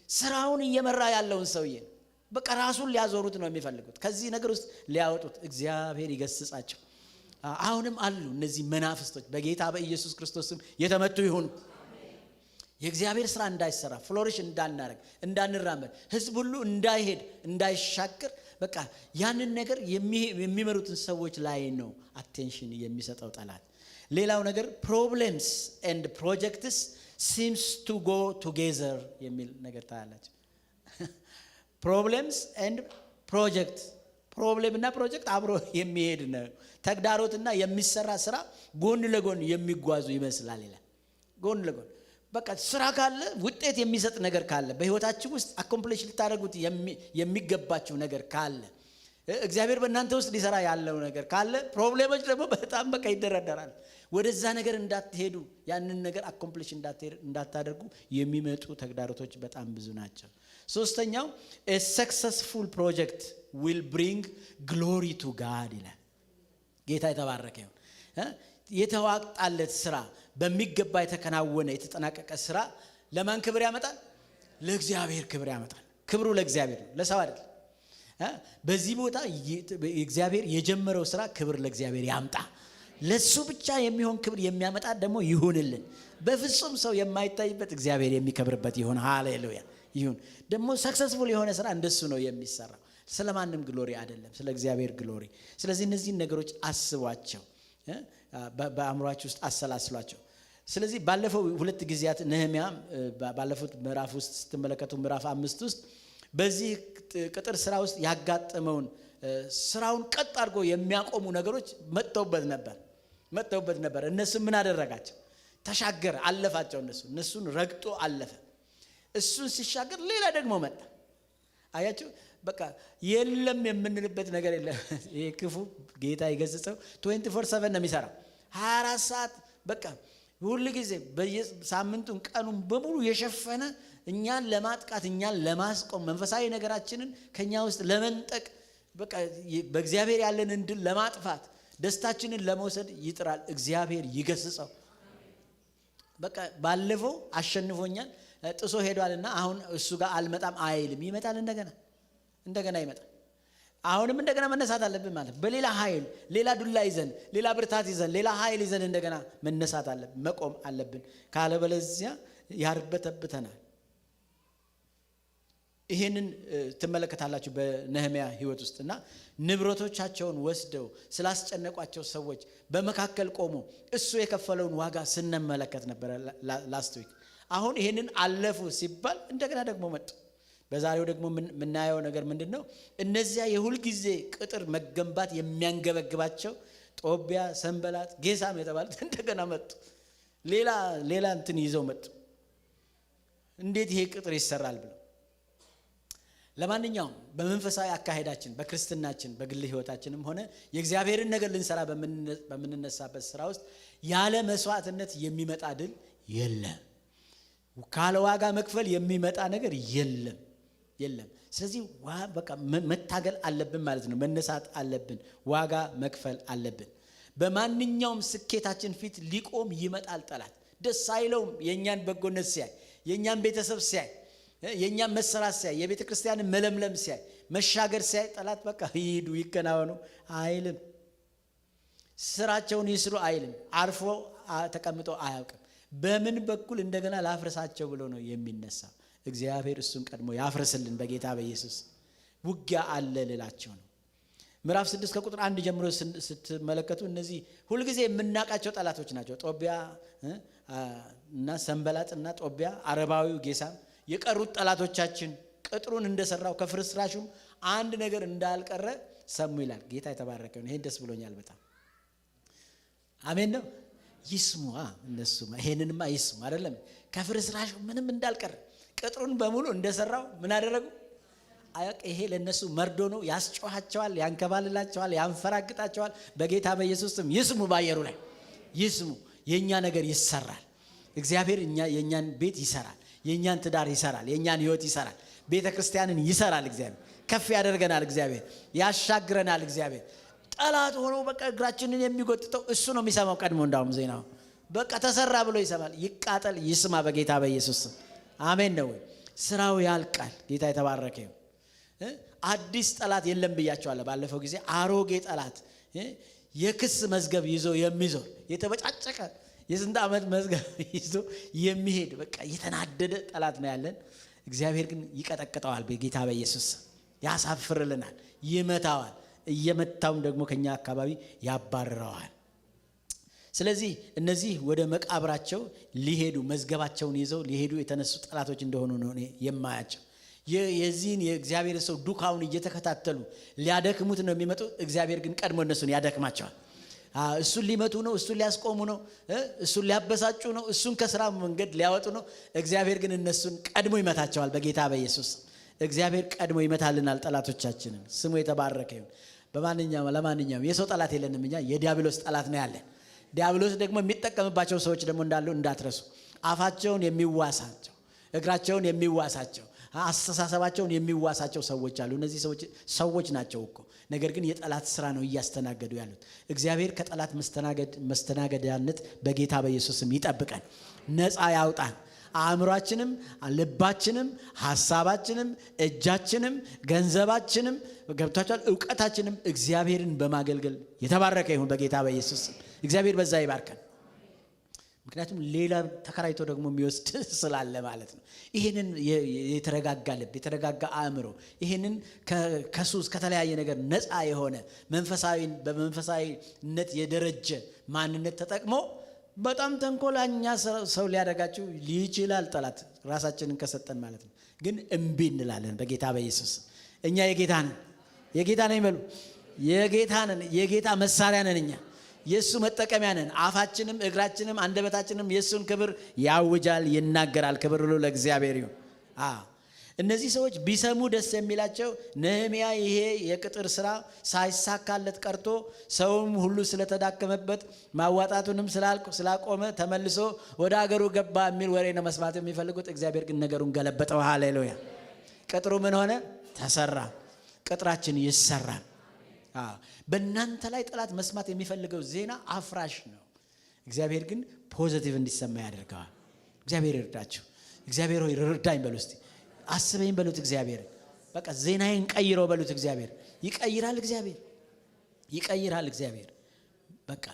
ስራውን እየመራ ያለውን ሰውዬ ነው። በቃ ራሱን ሊያዞሩት ነው የሚፈልጉት፣ ከዚህ ነገር ውስጥ ሊያወጡት። እግዚአብሔር ይገስጻቸው። አሁንም አሉ እነዚህ መናፍስቶች። በጌታ በኢየሱስ ክርስቶስም የተመቱ ይሁኑ። የእግዚአብሔር ስራ እንዳይሰራ፣ ፍሎሪሽ እንዳናረግ፣ እንዳንራመድ፣ ህዝብ ሁሉ እንዳይሄድ፣ እንዳይሻገር በቃ ያንን ነገር የሚመሩትን ሰዎች ላይ ነው አቴንሽን የሚሰጠው ጠላት። ሌላው ነገር ፕሮብሌምስ ኤንድ ፕሮጀክትስ ሲምስ ቱ ጎ ቱጌዘር የሚል ነገር ታያላችሁ። ፕሮብሌምስ ኤንድ ፕሮጀክት፣ ፕሮብሌም እና ፕሮጀክት አብሮ የሚሄድ ነው። ተግዳሮትና የሚሰራ ስራ ጎን ለጎን የሚጓዙ ይመስላል ይላል። ጎን ለጎን በቃ ስራ ካለ ውጤት የሚሰጥ ነገር ካለ በህይወታችሁ ውስጥ አኮምፕሊሽ ልታደርጉት የሚገባችሁ ነገር ካለ እግዚአብሔር በእናንተ ውስጥ ሊሰራ ያለው ነገር ካለ ፕሮብሌሞች ደግሞ በጣም በቃ ይደረደራል። ወደዛ ነገር እንዳትሄዱ፣ ያንን ነገር አኮምፕሊሽ እንዳታደርጉ የሚመጡ ተግዳሮቶች በጣም ብዙ ናቸው። ሶስተኛው a successful project will bring glory to God ይላል። ጌታ የተባረከ ይሁን። የተዋጣለት ስራ በሚገባ የተከናወነ የተጠናቀቀ ስራ ለማን ክብር ያመጣል? ለእግዚአብሔር ክብር ያመጣል። ክብሩ ለእግዚአብሔር ነው፣ ለሰው አይደለም። በዚህ ቦታ እግዚአብሔር የጀመረው ስራ ክብር ለእግዚአብሔር ያምጣ። ለሱ ብቻ የሚሆን ክብር የሚያመጣ ደግሞ ይሁንልን። በፍጹም ሰው የማይታይበት እግዚአብሔር የሚከብርበት ይሁን። ሃሌሉያ ይሁን። ደግሞ ሰክሰስፉል የሆነ ስራ እንደሱ ነው የሚሰራው። ስለማንም ግሎሪ አይደለም፣ ስለ እግዚአብሔር ግሎሪ። ስለዚህ እነዚህ ነገሮች አስቧቸው፣ በአእምሮአችሁ ውስጥ አሰላስሏቸው። ስለዚህ ባለፈው ሁለት ጊዜያት ነህምያ ባለፉት ምዕራፍ ውስጥ ስትመለከቱ ምዕራፍ 5 ውስጥ በዚህ ቅጥር ስራ ውስጥ ያጋጠመውን ስራውን ቀጥ አድርጎ የሚያቆሙ ነገሮች መጥተውበት ነበር። እነሱ ምን አደረጋቸው? ተሻገረ፣ አለፋቸው። እነሱን ረግጦ አለፈ። እሱን ሲሻገር ሌላ ደግሞ መጣ። አያችሁ? በቃ የለም የምንልበት ነገር የለም። ይሄ ክፉ ጌታ ይገስጸው 24/7 ነው የሚሰራው። 24 ሰዓት በቃ ሁሉ ጊዜ በየሳምንቱን ቀኑን በሙሉ የሸፈነ እኛን ለማጥቃት፣ እኛን ለማስቆም፣ መንፈሳዊ ነገራችንን ከኛ ውስጥ ለመንጠቅ፣ በቃ በእግዚአብሔር ያለንን ድል ለማጥፋት፣ ደስታችንን ለመውሰድ ይጥራል። እግዚአብሔር ይገስጸው። በቃ ባለፈው አሸንፎኛል ጥሶ ሄዷልና አሁን እሱ ጋር አልመጣም አይልም። ይመጣል፣ እንደገና ይመጣል። አሁንም እንደገና መነሳት አለብን ማለት በሌላ ኃይል፣ ሌላ ዱላ ይዘን፣ ሌላ ብርታት ይዘን፣ ሌላ ኃይል ይዘን እንደገና መነሳት አለብን፣ መቆም አለብን። ካለበለዚያ ያርበተብተናል። ይሄንን ትመለከታላችሁ በነህምያ ህይወት ውስጥና ንብረቶቻቸውን ወስደው ስላስጨነቋቸው ሰዎች በመካከል ቆሞ እሱ የከፈለውን ዋጋ ስንመለከት ነበር ላስት ዊክ። አሁን ይሄንን አለፉ ሲባል እንደገና ደግሞ መጡ። በዛሬው ደግሞ የምናየው ነገር ምንድነው? እነዚያ የሁል ጊዜ ቅጥር መገንባት የሚያንገበግባቸው ጦቢያ፣ ሰንበላጥ፣ ጌሳም የተባሉት እንደገና መጡ። ሌላ እንትን ይዘው መጡ። እንዴት ይሄ ቅጥር ይሰራል ብለው። ለማንኛውም በመንፈሳዊ አካሄዳችን፣ በክርስትናችን፣ በግል ህይወታችንም ሆነ የእግዚአብሔርን ነገር ልንሰራ በምንነሳበት ስራ ውስጥ ያለ መስዋዕትነት የሚመጣ ድል የለም። ካለ ዋጋ መክፈል የሚመጣ ነገር የለም። ስለዚህ በቃ መታገል አለብን ማለት ነው። መነሳት አለብን፣ ዋጋ መክፈል አለብን። በማንኛውም ስኬታችን ፊት ሊቆም ይመጣል ጠላት። ደስ አይለውም የኛን በጎነት ሲያይ፣ የኛን ቤተሰብ ሲያይ፣ የኛን መሰራት ሲያይ፣ የቤተ ክርስቲያንን መለምለም ሲያይ፣ መሻገር ሲያይ ጠላት በቃ ይሄዱ ይከናወኑ አይልም። ስራቸውን ይስሩ አይልም። አርፎ ተቀምጦ አያውቅም። በምን በኩል እንደገና ላፍርሳቸው ብሎ ነው የሚነሳው። እግዚአብሔር እሱን ቀድሞ ያፍርስልን በጌታ በኢየሱስ። ውጊያ አለ ልላቸው ነው። ምዕራፍ 6 ከቁጥር 1 ጀምሮ ስትመለከቱ እነዚህ ሁልጊዜ የምናቃቸው ጠላቶች ናቸው። ጦቢያ እና ሰንበላጥና ጦቢያ፣ አረባዊው ጌሳም፣ የቀሩት ጠላቶቻችን ቅጥሩን እንደሰራው ከፍርስራሹም አንድ ነገር እንዳልቀረ ሰሙ ይላል። ጌታ የተባረከ ነው። ይሄን ደስ ብሎኛል በጣም። አሜን ነው። ይስሙ እነሱማ ይሄንንማ ይስሙ አይደለም። ከፍርስራሹ ምንም እንዳልቀረ ቅጥሩን በሙሉ እንደሰራው ምን አደረጉ? ይሄ ለነሱ መርዶ ነው። ያስጮሃቸዋል፣ ያንከባልላቸዋል፣ ያንፈራግጣቸዋል። በጌታ በኢየሱስ ስም ይስሙ። ባየሩ ላይ ይስሙ። የኛ ነገር ይሰራል። እግዚአብሔር የኛን ቤት ይሰራል፣ የኛን ትዳር ይሰራል፣ የኛን ህይወት ይሰራል፣ ቤተክርስቲያንን ይሰራል። እግዚአብሔር ከፍ ያደርገናል፣ እግዚአብሔር ያሻግረናል። እግዚአብሔር ጠላት ሆኖ በቃ እግራችንን የሚጎትተው እሱ ነው የሚሰማው ቀድሞ። እንዳውም ዜናው በቃ ተሰራ ብሎ ይሰማል። ይቃጠል፣ ይስማ በጌታ በኢየሱስ ስም። አሜን ነው። ስራው ያልቃል። ጌታ የተባረከ ይሁን። አዲስ ጠላት የለም ብያቸዋለሁ ባለፈው ጊዜ። አሮጌ ጠላት የክስ መዝገብ ይዞ የሚዞር የተበጫጨቀ የስንት ዓመት መዝገብ ይዞ የሚሄድ በቃ የተናደደ ጠላት ነው ያለን። እግዚአብሔር ግን ይቀጠቅጠዋል በጌታ በኢየሱስ። ያሳፍርልናል፣ ይመታዋል። እየመታውም ደግሞ ከኛ አካባቢ ያባርረዋል። ስለዚህ እነዚህ ወደ መቃብራቸው ሊሄዱ መዝገባቸውን ይዘው ሊሄዱ የተነሱ ጠላቶች እንደሆኑ ነው የማያቸው። የዚህን የእግዚአብሔር ሰው ዱካውን እየተከታተሉ ሊያደክሙት ነው የሚመጡ። እግዚአብሔር ግን ቀድሞ እነሱን ያደክማቸዋል። እሱን ሊመቱ ነው፣ እሱን ሊያስቆሙ ነው፣ እሱን ሊያበሳጩ ነው፣ እሱን ከስራ መንገድ ሊያወጡ ነው። እግዚአብሔር ግን እነሱን ቀድሞ ይመታቸዋል በጌታ በኢየሱስ። እግዚአብሔር ቀድሞ ይመታልናል ጠላቶቻችንን። ስሙ የተባረከ ይሁን። ለማንኛውም የሰው ጠላት የለንም እኛ፣ የዲያብሎስ ጠላት ነው ያለን። ዲያብሎስ ደግሞ የሚጠቀምባቸው ሰዎች ደግሞ እንዳሉ እንዳትረሱ። አፋቸውን የሚዋሳቸው፣ እግራቸውን የሚዋሳቸው፣ አስተሳሰባቸውን የሚዋሳቸው ሰዎች አሉ። እነዚህ ሰዎች ናቸው እኮ፣ ነገር ግን የጠላት ስራ ነው እያስተናገዱ ያሉት። እግዚአብሔር ከጠላት መስተናገዳነት በጌታ በኢየሱስም ይጠብቀን፣ ነፃ ያውጣን። አእምሯችንም፣ ልባችንም፣ ሐሳባችንም፣ እጃችንም፣ ገንዘባችንም ገብታችኋል፣ ዕውቀታችንም እግዚአብሔርን በማገልገል የተባረከ ይሁን በጌታ በኢየሱስ። እግዚአብሔር በዛ ይባርከን። ምክንያቱም ሌላ ተከራይቶ ደግሞ የሚወስድ ስላለ ማለት ነው። ይሄንን የተረጋጋ ልብ፣ የተረጋጋ አእምሮ፣ ይሄንን ከሱስ ከተለያየ ነገር ነፃ የሆነ በመንፈሳዊነት የደረጀ ማንነት ተጠቅሞ በጣም ተንኮላኛ ሰው ሊያደርጋችሁ ይችላል ጠላት፣ ራሳችንን ከሰጠን ማለት ነው። ግን እምቢ እንላለን በጌታ በኢየሱስ። እኛ የጌታ ነን፣ የጌታ ነን ይበሉ። የጌታ ነን፣ የጌታ መሳሪያ ነን እኛ፣ የሱ መጠቀሚያ ነን። አፋችንም እግራችንም አንደበታችንም የሱን ክብር ያውጃል፣ ይናገራል። ክብር ሁሉ ለእግዚአብሔር ይሁን። እነዚህ ሰዎች ቢሰሙ ደስ የሚላቸው ነህምያ ይሄ የቅጥር ስራ ሳይሳካለት ቀርቶ ሰውም ሁሉ ስለተዳከመበት ማዋጣቱንም ስላቆመ ተመልሶ ወደ አገሩ ገባ የሚል ወሬ ነው መስማት የሚፈልጉት። እግዚአብሔር ግን ነገሩን ገለበጠው። ሃሌሉያ! ቅጥሩ ምን ሆነ? ተሰራ። ቅጥራችን ይሰራል። በእናንተ ላይ ጠላት መስማት የሚፈልገው ዜና አፍራሽ ነው። እግዚአብሔር ግን ፖዚቲቭ እንዲሰማ ያደርገዋል። እግዚአብሔር ይርዳችሁ። እግዚአብሔር ሆይ ርዳኝ በሉ እስቲ፣ አስበኝ በሉት። እግዚአብሔር በቃ ዜናዬን ቀይረው በሉት። እግዚአብሔር ይቀይራል። እግዚአብሔር ይቀይራል። እግዚአብሔር በቃ።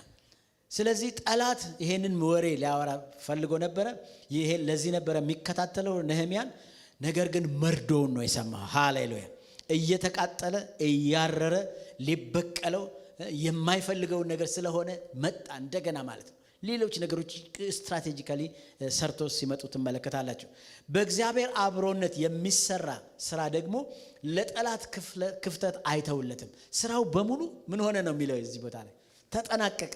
ስለዚህ ጠላት ይሄንን ወሬ ሊያወራ ፈልጎ ነበረ። ይሄ ለዚህ ነበረ የሚከታተለው ነህምያን። ነገር ግን መርዶውን ነው የሰማው። ሃሌሉያ! እየተቃጠለ እያረረ ሊበቀለው የማይፈልገውን ነገር ስለሆነ መጣ እንደገና ማለት ነው። ሌሎች ነገሮች ስትራቴጂካሊ ሰርቶ ሲመጡ ትመለከታላችሁ። በእግዚአብሔር አብሮነት የሚሰራ ስራ ደግሞ ለጠላት ክፍተት አይተውለትም። ስራው በሙሉ ምን ሆነ ነው የሚለው እዚህ ቦታ ላይ ተጠናቀቀ።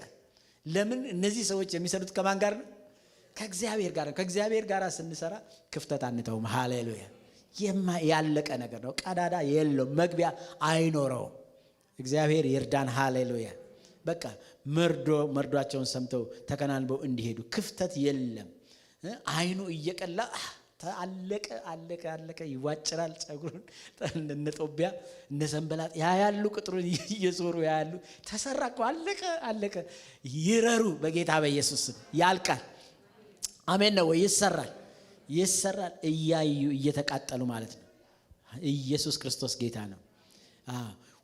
ለምን? እነዚህ ሰዎች የሚሰሩት ከማን ጋር ነው? ከእግዚአብሔር ጋር ነው። ከእግዚአብሔር ጋር ስንሰራ ክፍተት አንተውም። ሃሌሉያ! ያለቀ ነገር ነው። ቀዳዳ የለው፣ መግቢያ አይኖረውም። እግዚአብሔር ይርዳን። ሃሌሉያ! በቃ መርዷቸውን ሰምተው ተከናንበው እንዲሄዱ ክፍተት የለም። አይኑ እየቀላ አለቀ ይዋጭራል። ጸጉሩን እነ ጦቢያ እነ ሰንበላጥ ያያሉ፣ ቅጥሩን እየዞሩ ያያሉ። ተሰራ እኮ አለቀ። ይረሩ በጌታ በኢየሱስ ያልቃል። አሜን ነው ወይ? ይሰራል እያዩ እየተቃጠሉ ማለት ነው። ኢየሱስ ክርስቶስ ጌታ ነው።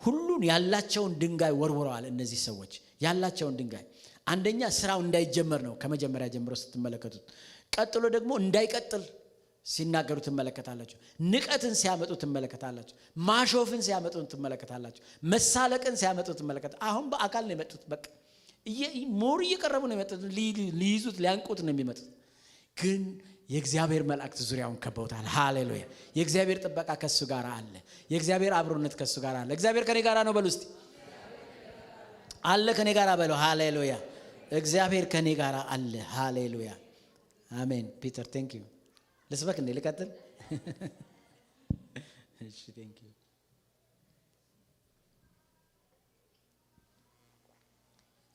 ሁሉን ያላቸውን ድንጋይ ወርውረዋል። እነዚህ ሰዎች ያላቸውን ድንጋይ አንደኛ ስራው እንዳይጀመር ነው ከመጀመሪያ ጀምሮ ስትመለከቱት። ቀጥሎ ደግሞ እንዳይቀጥል ሲናገሩ ትመለከታላችሁ። ንቀትን ሲያመጡ ትመለከታላችሁ። ማሾፍን ሲያመጡ ትመለከታላችሁ። መሳለቅን ሲያመጡ ትመለከታላችሁ። አሁን በአካል ነው የመጡት። በቃ ሞር እየቀረቡ ነው የመጡት። ሊይዙት ሊያንቁት ነው የሚመጡት። ግን የእግዚአብሔር መላእክት ዙሪያውን ከበውታል። ሃሌሉያ! የእግዚአብሔር ጥበቃ ከሱ ጋር አለ። የእግዚአብሔር አብሮነት ከሱ ጋር አለ። እግዚአብሔር ከኔ ጋር ነው በሉ እስቲ። አለ ከኔ ጋር በሉ። ሃሌሉያ! እግዚአብሔር ከኔ ጋር አለ። ሃሌሉያ! አሜን። ፒተር ቴንክ ዩ። ልስበክ እንዴ? ልቀጥል? እሺ ቴንክ ዩ።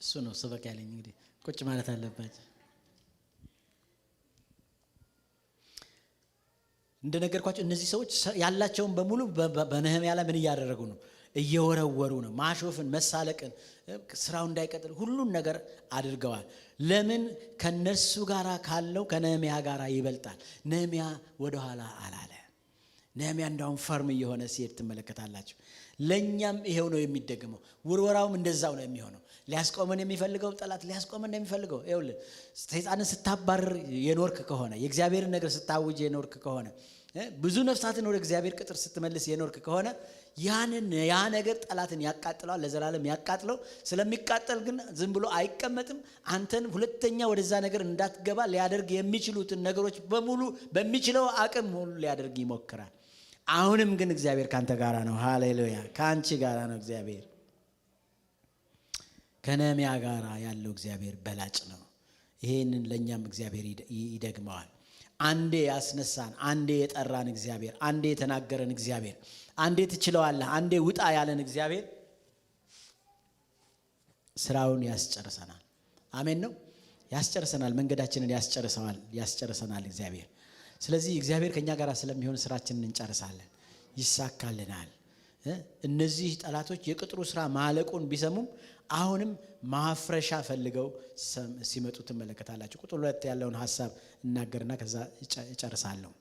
እሱ ነው ስበክ ያለኝ። እንግዲህ ቁጭ ማለት አለባችሁ። እንደነገርኳቸው እነዚህ ሰዎች ያላቸውን በሙሉ በነህምያ ላይ ምን እያደረጉ ነው? እየወረወሩ ነው። ማሾፍን፣ መሳለቅን፣ ስራው እንዳይቀጥል ሁሉን ነገር አድርገዋል። ለምን? ከነሱ ጋራ ካለው ከነህምያ ጋራ ይበልጣል። ነህምያ ወደ ኋላ አላለ። ነህምያ እንዳውም ፈርም እየሆነ ሲሄድ ትመለከታላችሁ። ለኛም ይሄው ነው የሚደገመው። ውርወራውም እንደዛው ነው የሚሆነው። ሊያስቆመን የሚፈልገው ጠላት ሊያስቆመን እንደሚፈልገው ይኸውልህ፣ ሰይጣንን ስታባርር የኖርክ ከሆነ የእግዚአብሔርን ነገር ስታውጅ የኖርክ ከሆነ ብዙ ነፍሳትን ወደ እግዚአብሔር ቅጥር ስትመልስ የኖርክ ከሆነ ያ ነገር ጠላትን ያቃጥለዋል፣ ለዘላለም ያቃጥለው። ስለሚቃጠል ግን ዝም ብሎ አይቀመጥም። አንተን ሁለተኛ ወደዛ ነገር እንዳትገባ ሊያደርግ የሚችሉትን ነገሮች በሙሉ በሚችለው አቅም ሁሉ ሊያደርግ ይሞክራል። አሁንም ግን እግዚአብሔር ካንተ ጋራ ነው። ሃሌሉያ! ካንቺ ጋራ ነው እግዚአብሔር። ከነህምያ ጋራ ያለው እግዚአብሔር በላጭ ነው። ይሄንን ለኛም እግዚአብሔር ይደግመዋል። አንዴ ያስነሳን፣ አንዴ የጠራን እግዚአብሔር፣ አንዴ የተናገረን እግዚአብሔር፣ አንዴ ትችለዋለህ፣ አንዴ ውጣ ያለን እግዚአብሔር ስራውን ያስጨርሰናል። አሜን ነው። ያስጨርሰናል። መንገዳችንን ያስጨርሰናል እግዚአብሔር። ስለዚህ እግዚአብሔር ከኛ ጋር ስለሚሆን ስራችንን እንጨርሳለን፣ ይሳካልናል። እነዚህ ጠላቶች የቅጥሩ ስራ ማለቁን ቢሰሙም አሁንም ማፍረሻ ፈልገው ሲመጡ ትመለከታላችሁ። ቁጥር 2 ያለውን ሐሳብ እናገርና ከዛ እጨርሳለሁ።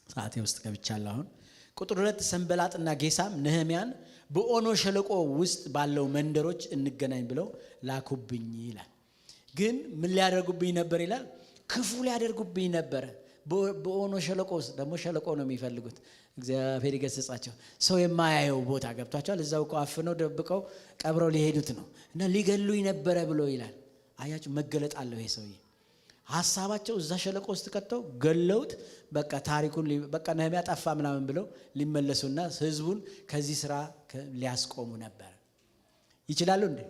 ሰዓቴ ውስጥ ገብቻለሁ። አሁን ቁጥር 2 ሰንበላጥና ጌሳም ነህምያን በኦኖ ሸለቆ ውስጥ ባለው መንደሮች እንገናኝ ብለው ላኩብኝ ይላል። ግን ምን ሊያደርጉብኝ ነበር ይላል? ክፉ ሊያደርጉብኝ ነበር። በኦኖ ሸለቆ ውስጥ ደግሞ ሸለቆ ነው የሚፈልጉት። እግዚአብሔር ይገስጻቸው። ሰው የማያየው ቦታ ገብቷቸዋል። እዛው እኮ አፍነው ደብቀው ቀብረው ሊሄዱት ነው እና ሊገሉኝ ነበረ ብሎ ይላል። አያችሁ፣ መገለጥ አለው ይሄ ሰውዬ። ሐሳባቸው እዛ ሸለቆ ውስጥ ከተው ገለውት በቃ ታሪኩን በቃ ነህምያ ጠፋ ምናምን ብለው ሊመለሱና ህዝቡን ከዚህ ስራ ሊያስቆሙ ነበር። ይችላሉ እንዴ?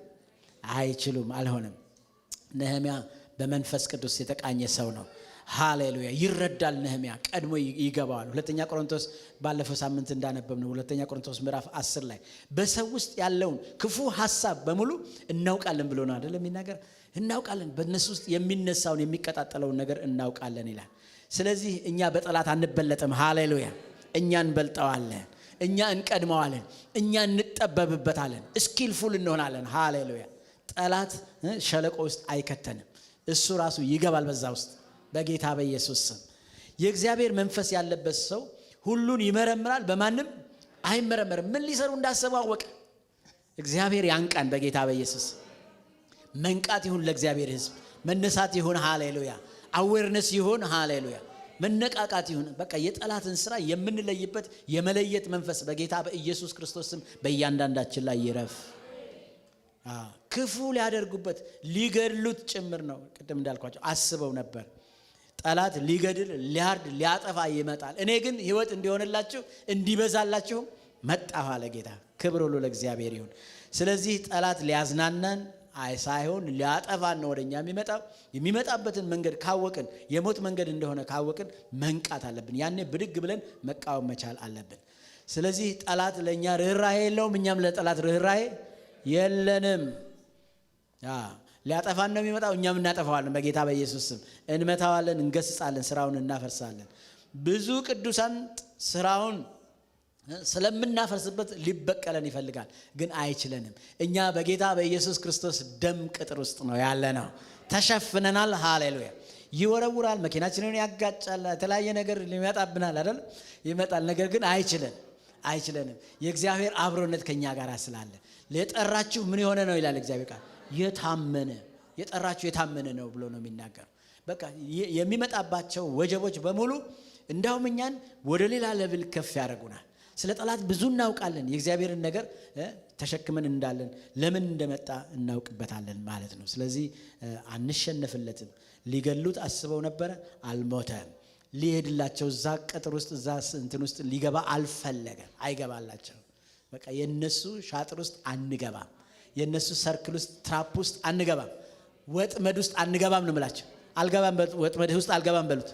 አይችሉም። አልሆነም። ነህምያ በመንፈስ ቅዱስ የተቃኘ ሰው ነው። ሃሌሉያ! ይረዳል። ነህምያ ቀድሞ ይገባዋል። ሁለተኛ ቆሮንቶስ ባለፈው ሳምንት እንዳነበብነው ሁለተኛ ቆሮንቶስ ምዕራፍ 10 ላይ በሰው ውስጥ ያለውን ክፉ ሐሳብ በሙሉ እናውቃለን ብሎ ነው አይደል የሚናገር። እናውቃለን፣ በእነሱ ውስጥ የሚነሳውን የሚቀጣጠለውን ነገር እናውቃለን ይላል። ስለዚህ እኛ በጠላት አንበለጥም። ሃሌሉያ! እኛ እንበልጠዋለን፣ እኛ እንቀድመዋለን፣ እኛ እንጠበብበታለን፣ ስኪልፉል እንሆናለን። ሃሌሉያ! ጠላት ሸለቆ ውስጥ አይከተንም። እሱ ራሱ ይገባል በዛ ውስጥ በጌታ በኢየሱስ ስም። የእግዚአብሔር መንፈስ ያለበት ሰው ሁሉን ይመረምራል፣ በማንም አይመረመርም። ምን ሊሰሩ እንዳሰቡ አወቀ። እግዚአብሔር ያንቃን በጌታ በኢየሱስ። መንቃት ይሁን ለእግዚአብሔር ሕዝብ፣ መነሳት ይሁን። ሃሌሉያ! አዌርነስ ይሁን። ሃሌሉያ! መነቃቃት ይሁን። በቃ የጠላትን ስራ የምንለይበት የመለየት መንፈስ በጌታ በኢየሱስ ክርስቶስ ስም በእያንዳንዳችን ላይ ይረፍ። ክፉ ሊያደርጉበት ሊገድሉት ጭምር ነው። ቅድም እንዳልኳቸው አስበው ነበር። ጠላት ሊገድል ሊያርድ ሊያጠፋ ይመጣል። እኔ ግን ህይወት እንዲሆንላችሁ እንዲበዛላችሁ መጣሁ አለ ጌታ። ክብር ሁሉ ለእግዚአብሔር ይሁን። ስለዚህ ጠላት ሊያዝናናን ሳይሆን ሊያጠፋን ነው ወደኛ የሚመጣበትን መንገድ ካወቅን፣ የሞት መንገድ እንደሆነ ካወቅን መንቃት አለብን። ያኔ ብድግ ብለን መቃወም መቻል አለብን። ስለዚህ ጠላት ለኛ ርህራሄ የለውም፣ እኛም ለጠላት ርህራሄ የለንም። ሊያጠፋን ነው የሚመጣው፣ እኛም እናጠፋዋለን። በጌታ በኢየሱስ ስም እንመታዋለን፣ እንገስጻለን፣ ስራውን እናፈርሳለን። ብዙ ቅዱሳን ስራውን ስለምናፈርስበት ሊበቀለን ይፈልጋል፣ ግን አይችለንም። እኛ በጌታ በኢየሱስ ክርስቶስ ደም ቅጥር ውስጥ ነው ያለነው፣ ተሸፍነናል። ሃሌሉያ! ይወረውራል፣ መኪናችንን ያጋጫል፣ የተለያየ ነገር ሊመጣብናል አይደል? ይመጣል፣ ነገር ግን አይችለንም። የእግዚአብሔር አብሮነት ከኛ ጋር ስላለ ለጠራችሁ ምን የሆነ ነው ይላል እግዚአብሔር ቃል፣ የታመነ የጠራችሁ የታመነ ነው ብሎ ነው የሚናገር። በቃ የሚመጣባቸው ወጀቦች በሙሉ እንዳውም እኛን ወደ ሌላ ሌቭል ከፍ ያደርጉናል። ስለ ጠላት ብዙ እናውቃለን። የእግዚአብሔርን ነገር ተሸክመን እንዳለን ለምን እንደመጣ እናውቅበታለን ማለት ነው። ስለዚህ አንሸነፍለትም። ሊገሉት አስበው ነበረ፣ አልሞተም። ሊሄድላቸው እዛ ቅጥር ውስጥ እዛ እንትን ውስጥ ሊገባ አልፈለገም። አይገባላቸው። በቃ የነሱ ሻጥር ውስጥ አንገባም። የነሱ ሰርክል ውስጥ ትራፕ ውስጥ አንገባም። ወጥመድ ውስጥ አንገባም ነው የምላቸው። አልገባም፣ ወጥመድ ውስጥ አልገባም በሉት።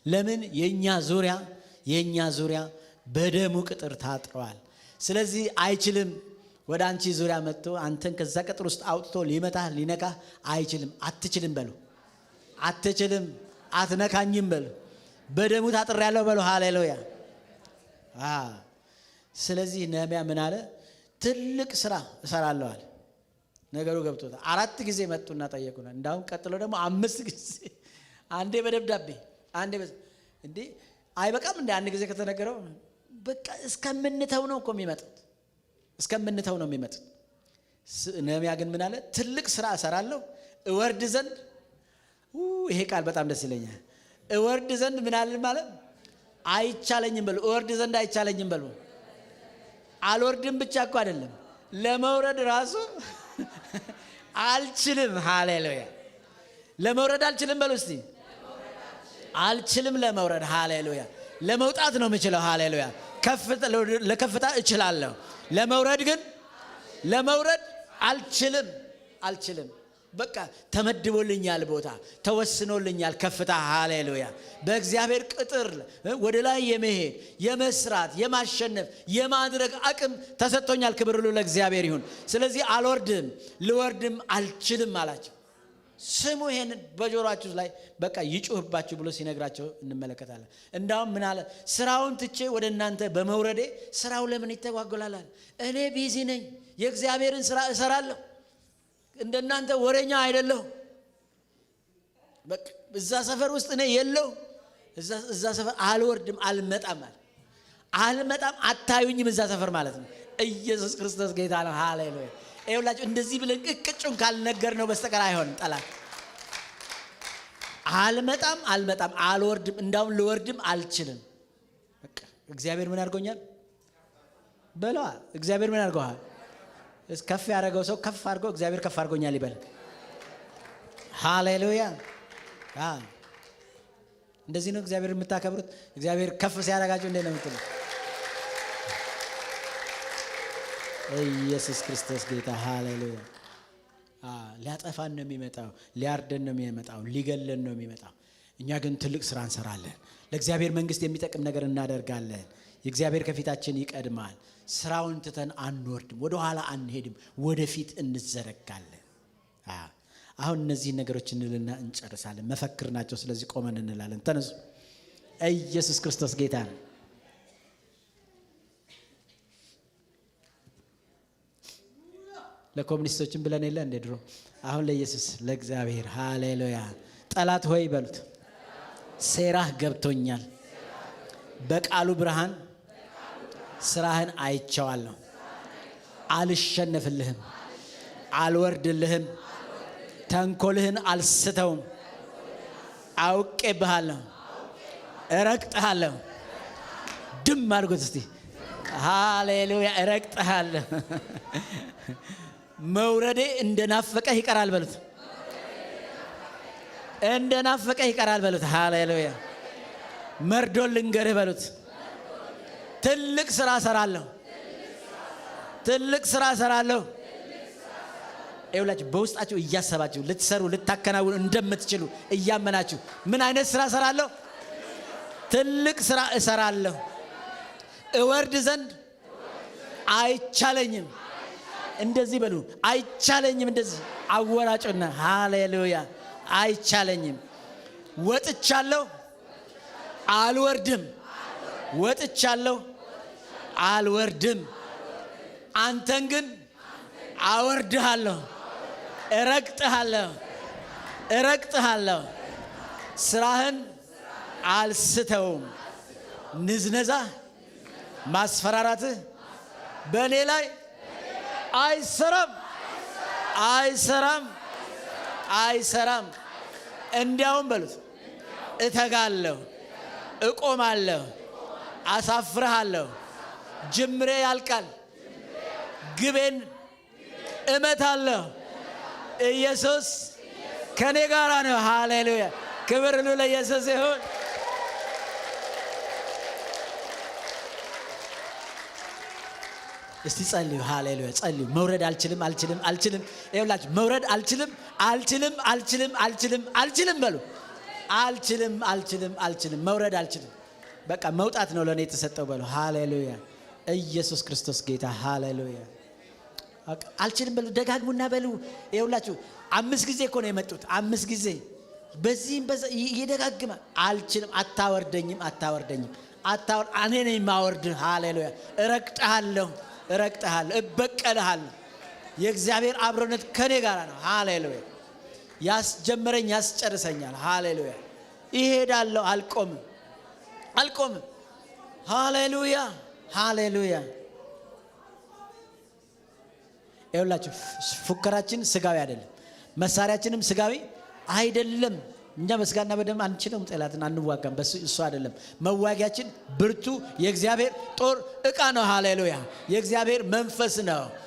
ለምን? የኛ ዙሪያ በደሙ ቅጥር ታጥሯል። ስለዚህ አይችልም። ወደ አንቺ ዙሪያ መጥቶ አንተን ከዛ ቅጥር ውስጥ አውጥቶ ሊመታህ ሊነካህ አይችልም። አትችልም በሉ። አትችልም፣ አትነካኝም በሉ። በደሙ ታጥሬያለሁ በሉ። ሃሌሉያ። ስለዚህ ነህምያ ምን አለ? ትልቅ ስራ እሰራለሁ አለ። ነገሩ ገብቶታል። 4 ጊዜ መጡና ጠየቁና እንዳውም ቀጥሎ ደግሞ 5 ጊዜ፣ አንዴ በደብዳቤ አንዴ እንዴ አይበቃም እንዴ? አንድ ጊዜ ከተነገረው በቃ እስከምንተው ነው እኮ የሚመጡት፣ እስከምንተው ነው የሚመጡት። ነህምያ ግን ምን አለ? ትልቅ ስራ እሰራለሁ እወርድ ዘንድ። ይሄ ቃል በጣም ደስ ይለኛል። እወርድ ዘንድ ምን አለ ማለት? አይቻለኝም በሉ። እወርድ ዘንድ አይቻለኝም በሉ። አልወርድም ብቻ እኮ አይደለም፣ ለመውረድ ራሱ አልችልም። ሃሌሉያ። ለመውረድ አልችልም በሉ እስቲ። አልችልም ለመውረድ። ሃሌሉያ። ለመውጣት ነው የምችለው። ሃሌሉያ። ለከፍታ እችላለሁ። ለመውረድ ግን አልችልም። በቃ ተመድቦልኛል፣ ቦታ ተወስኖልኛል፣ ከፍታ። ሃሌሉያ። በእግዚአብሔር ቅጥር ወደ ላይ የመሄድ የመስራት የማሸነፍ የማድረግ አቅም ተሰጥቶኛል። ክብር ሁሉ ለእግዚአብሔር ይሁን። ስለዚህ አልወርድም፣ ልወርድም አልችልም አላቸው። ስሙ ይሄን በጆሮአችሁ ላይ በቃ ይጩህባችሁ ብሎ ሲነግራቸው እንመለከታለን። እንዳውም ምን አለ? ስራውን ትቼ ወደ እናንተ በመውረዴ ስራው ለምን ይተጓጎላል? እኔ ቢዚ ነኝ፣ የእግዚአብሔርን ስራ እሰራለሁ። እንደናንተ ወሬኛ አይደለሁ። በቃ እዛ ሰፈር ውስጥ እኔ የለው፣ እዛ ሰፈር አልወርድም፣ አልመጣም፣ አታዩኝም እዛ ሰፈር ማለት ነው። ኢየሱስ ክርስቶስ ጌታ ነው። ሃሌሉያ። ይኸውላችሁ እንደዚህ ብለን ቅጭጩን ካልነገር ነው በስተቀር አይሆንም። ጠላት አልመጣም፣ አልወርድም፣ እንዳውም ልወርድም አልችልም። በቃ እግዚአብሔር ምን አድርጎኛል በለዋ። እግዚአብሔር ምን አድርጎሃል? ከፍ ያደረገው ሰው ከፍ አድርጎ እግዚአብሔር ከፍ አድርጎኛል ይበል። ሃሌሉያ። እንደዚህ ነው እግዚአብሔር የምታከብሩት። እግዚአብሔር ከፍ ሲያደርጋችሁ እንዴት ነው የምትሉት? ኢየሱስ ክርስቶስ ጌታ። ሃሌሉያ። ሊያጠፋን ነው የሚመጣው፣ ሊያርደን ነው የሚመጣው፣ ሊገለን ነው የሚመጣው። እኛ ግን ትልቅ ስራ እንሰራለን። ለእግዚአብሔር መንግስት የሚጠቅም ነገር እናደርጋለን። የእግዚአብሔር ከፊታችን ይቀድማል። ስራውን ትተን አንወርድም፣ ወደ ኋላ አንሄድም፣ ወደፊት እንዘረጋለን። አሁን እነዚህ ነገሮች እንልና እንጨርሳለን። መፈክር ናቸው። ስለዚህ ቆመን እንላለን። ተነሱ። ኢየሱስ ክርስቶስ ጌታ ነው። ለኮሙኒስቶችም ብለን የለ እንደ ድሮ። አሁን ለኢየሱስ ለእግዚአብሔር። ሃሌሉያ። ጠላት ሆይ በሉት፣ ሴራህ ገብቶኛል። በቃሉ ብርሃን ስራህን አይቼዋለሁ። አልሸነፍልህም፣ አልወርድልህም፣ ተንኮልህን አልስተውም። አውቄብሃለሁ፣ እረግጥሃለሁ። ድም አድርጎት እስቲ። ሃሌሉያ። እረግጥሃለሁ። መውረዴ እንደናፈቀህ ይቀራል በሉት። እንደናፈቀህ ይቀራል በሉት። ሃሌሉያ። መርዶ ልንገርህ በሉት። ትልቅ ስራ እሰራለሁ። ይኸውላችሁ በውስጣችሁ እያሰባችሁ ልትሰሩ ልታከናውኑ እንደምትችሉ እያመናችሁ ምን አይነት ስራ እሰራለሁ? ትልቅ ስራ እሰራለሁ። እወርድ ዘንድ አይቻለኝም። እንደዚህ በሉ። አይቻለኝም። እንደዚህ አወራጭና ሃሌሉያ። አይቻለኝም። ወጥቻለሁ፣ አልወርድም። ወጥቻለሁ፣ አልወርድም። አንተን ግን አወርድሃለሁ፣ እረግጥሃለሁ። ስራህን አልስተውም። ንዝነዛ ማስፈራራትህ በእኔ ላይ አይሰራም፣ አይሰራም አይሰራም። እንዲያውም በሉት እተጋለሁ፣ እቆማለሁ፣ አሳፍርሃለሁ። ጅምሬ ያልቃል፣ ግቤን እመታለሁ። ኢየሱስ ከኔ ጋር ነው። ሃሌሉያ! ክብር ሁሉ ለኢየሱስ ይሁን። እስቲ ጸልዩ። ሃሌሉያ! ጸልዩ። መውረድ አልችልም ይኸውላችሁ፣ መውረድ አልችልም በሉ። አልችልም መውረድ አልችልም። በቃ መውጣት ነው ለኔ የተሰጠው በሉ። ሃሌሉያ! ኢየሱስ ክርስቶስ ጌታ። ሃሌሉያ! አልችልም በሉ። ደጋግሙና በሉ። ይኸውላችሁ 5 ጊዜ እኮ ነው የመጡት። 5 ጊዜ በዚህም ይደጋግማል። አልችልም፣ አታወርደኝም። እኔ ነኝ የማወርድህ። ሃሌሉያ! እረግጥሃለሁ፣ እበቀልሃለሁ። የእግዚአብሔር አብሮነት ከኔ ጋር ነው። ሃሌሉያ! ያስጀመረኝ ያስጨርሰኛል። ሃሌሉያ! ይሄዳለሁ፣ አልቆምም። ሃሌሉያ! ይኸውላችሁ ፉከራችን ስጋዊ አይደለም፣ መሳሪያችንም ስጋዊ አይደለም። እኛ በስጋና በደም አንችልም፣ ጠላትን አንዋጋም። እሱ አይደለም መዋጊያችን። ብርቱ የእግዚአብሔር ጦር ዕቃ ነው። ሃሌሉያ! የእግዚአብሔር መንፈስ ነው።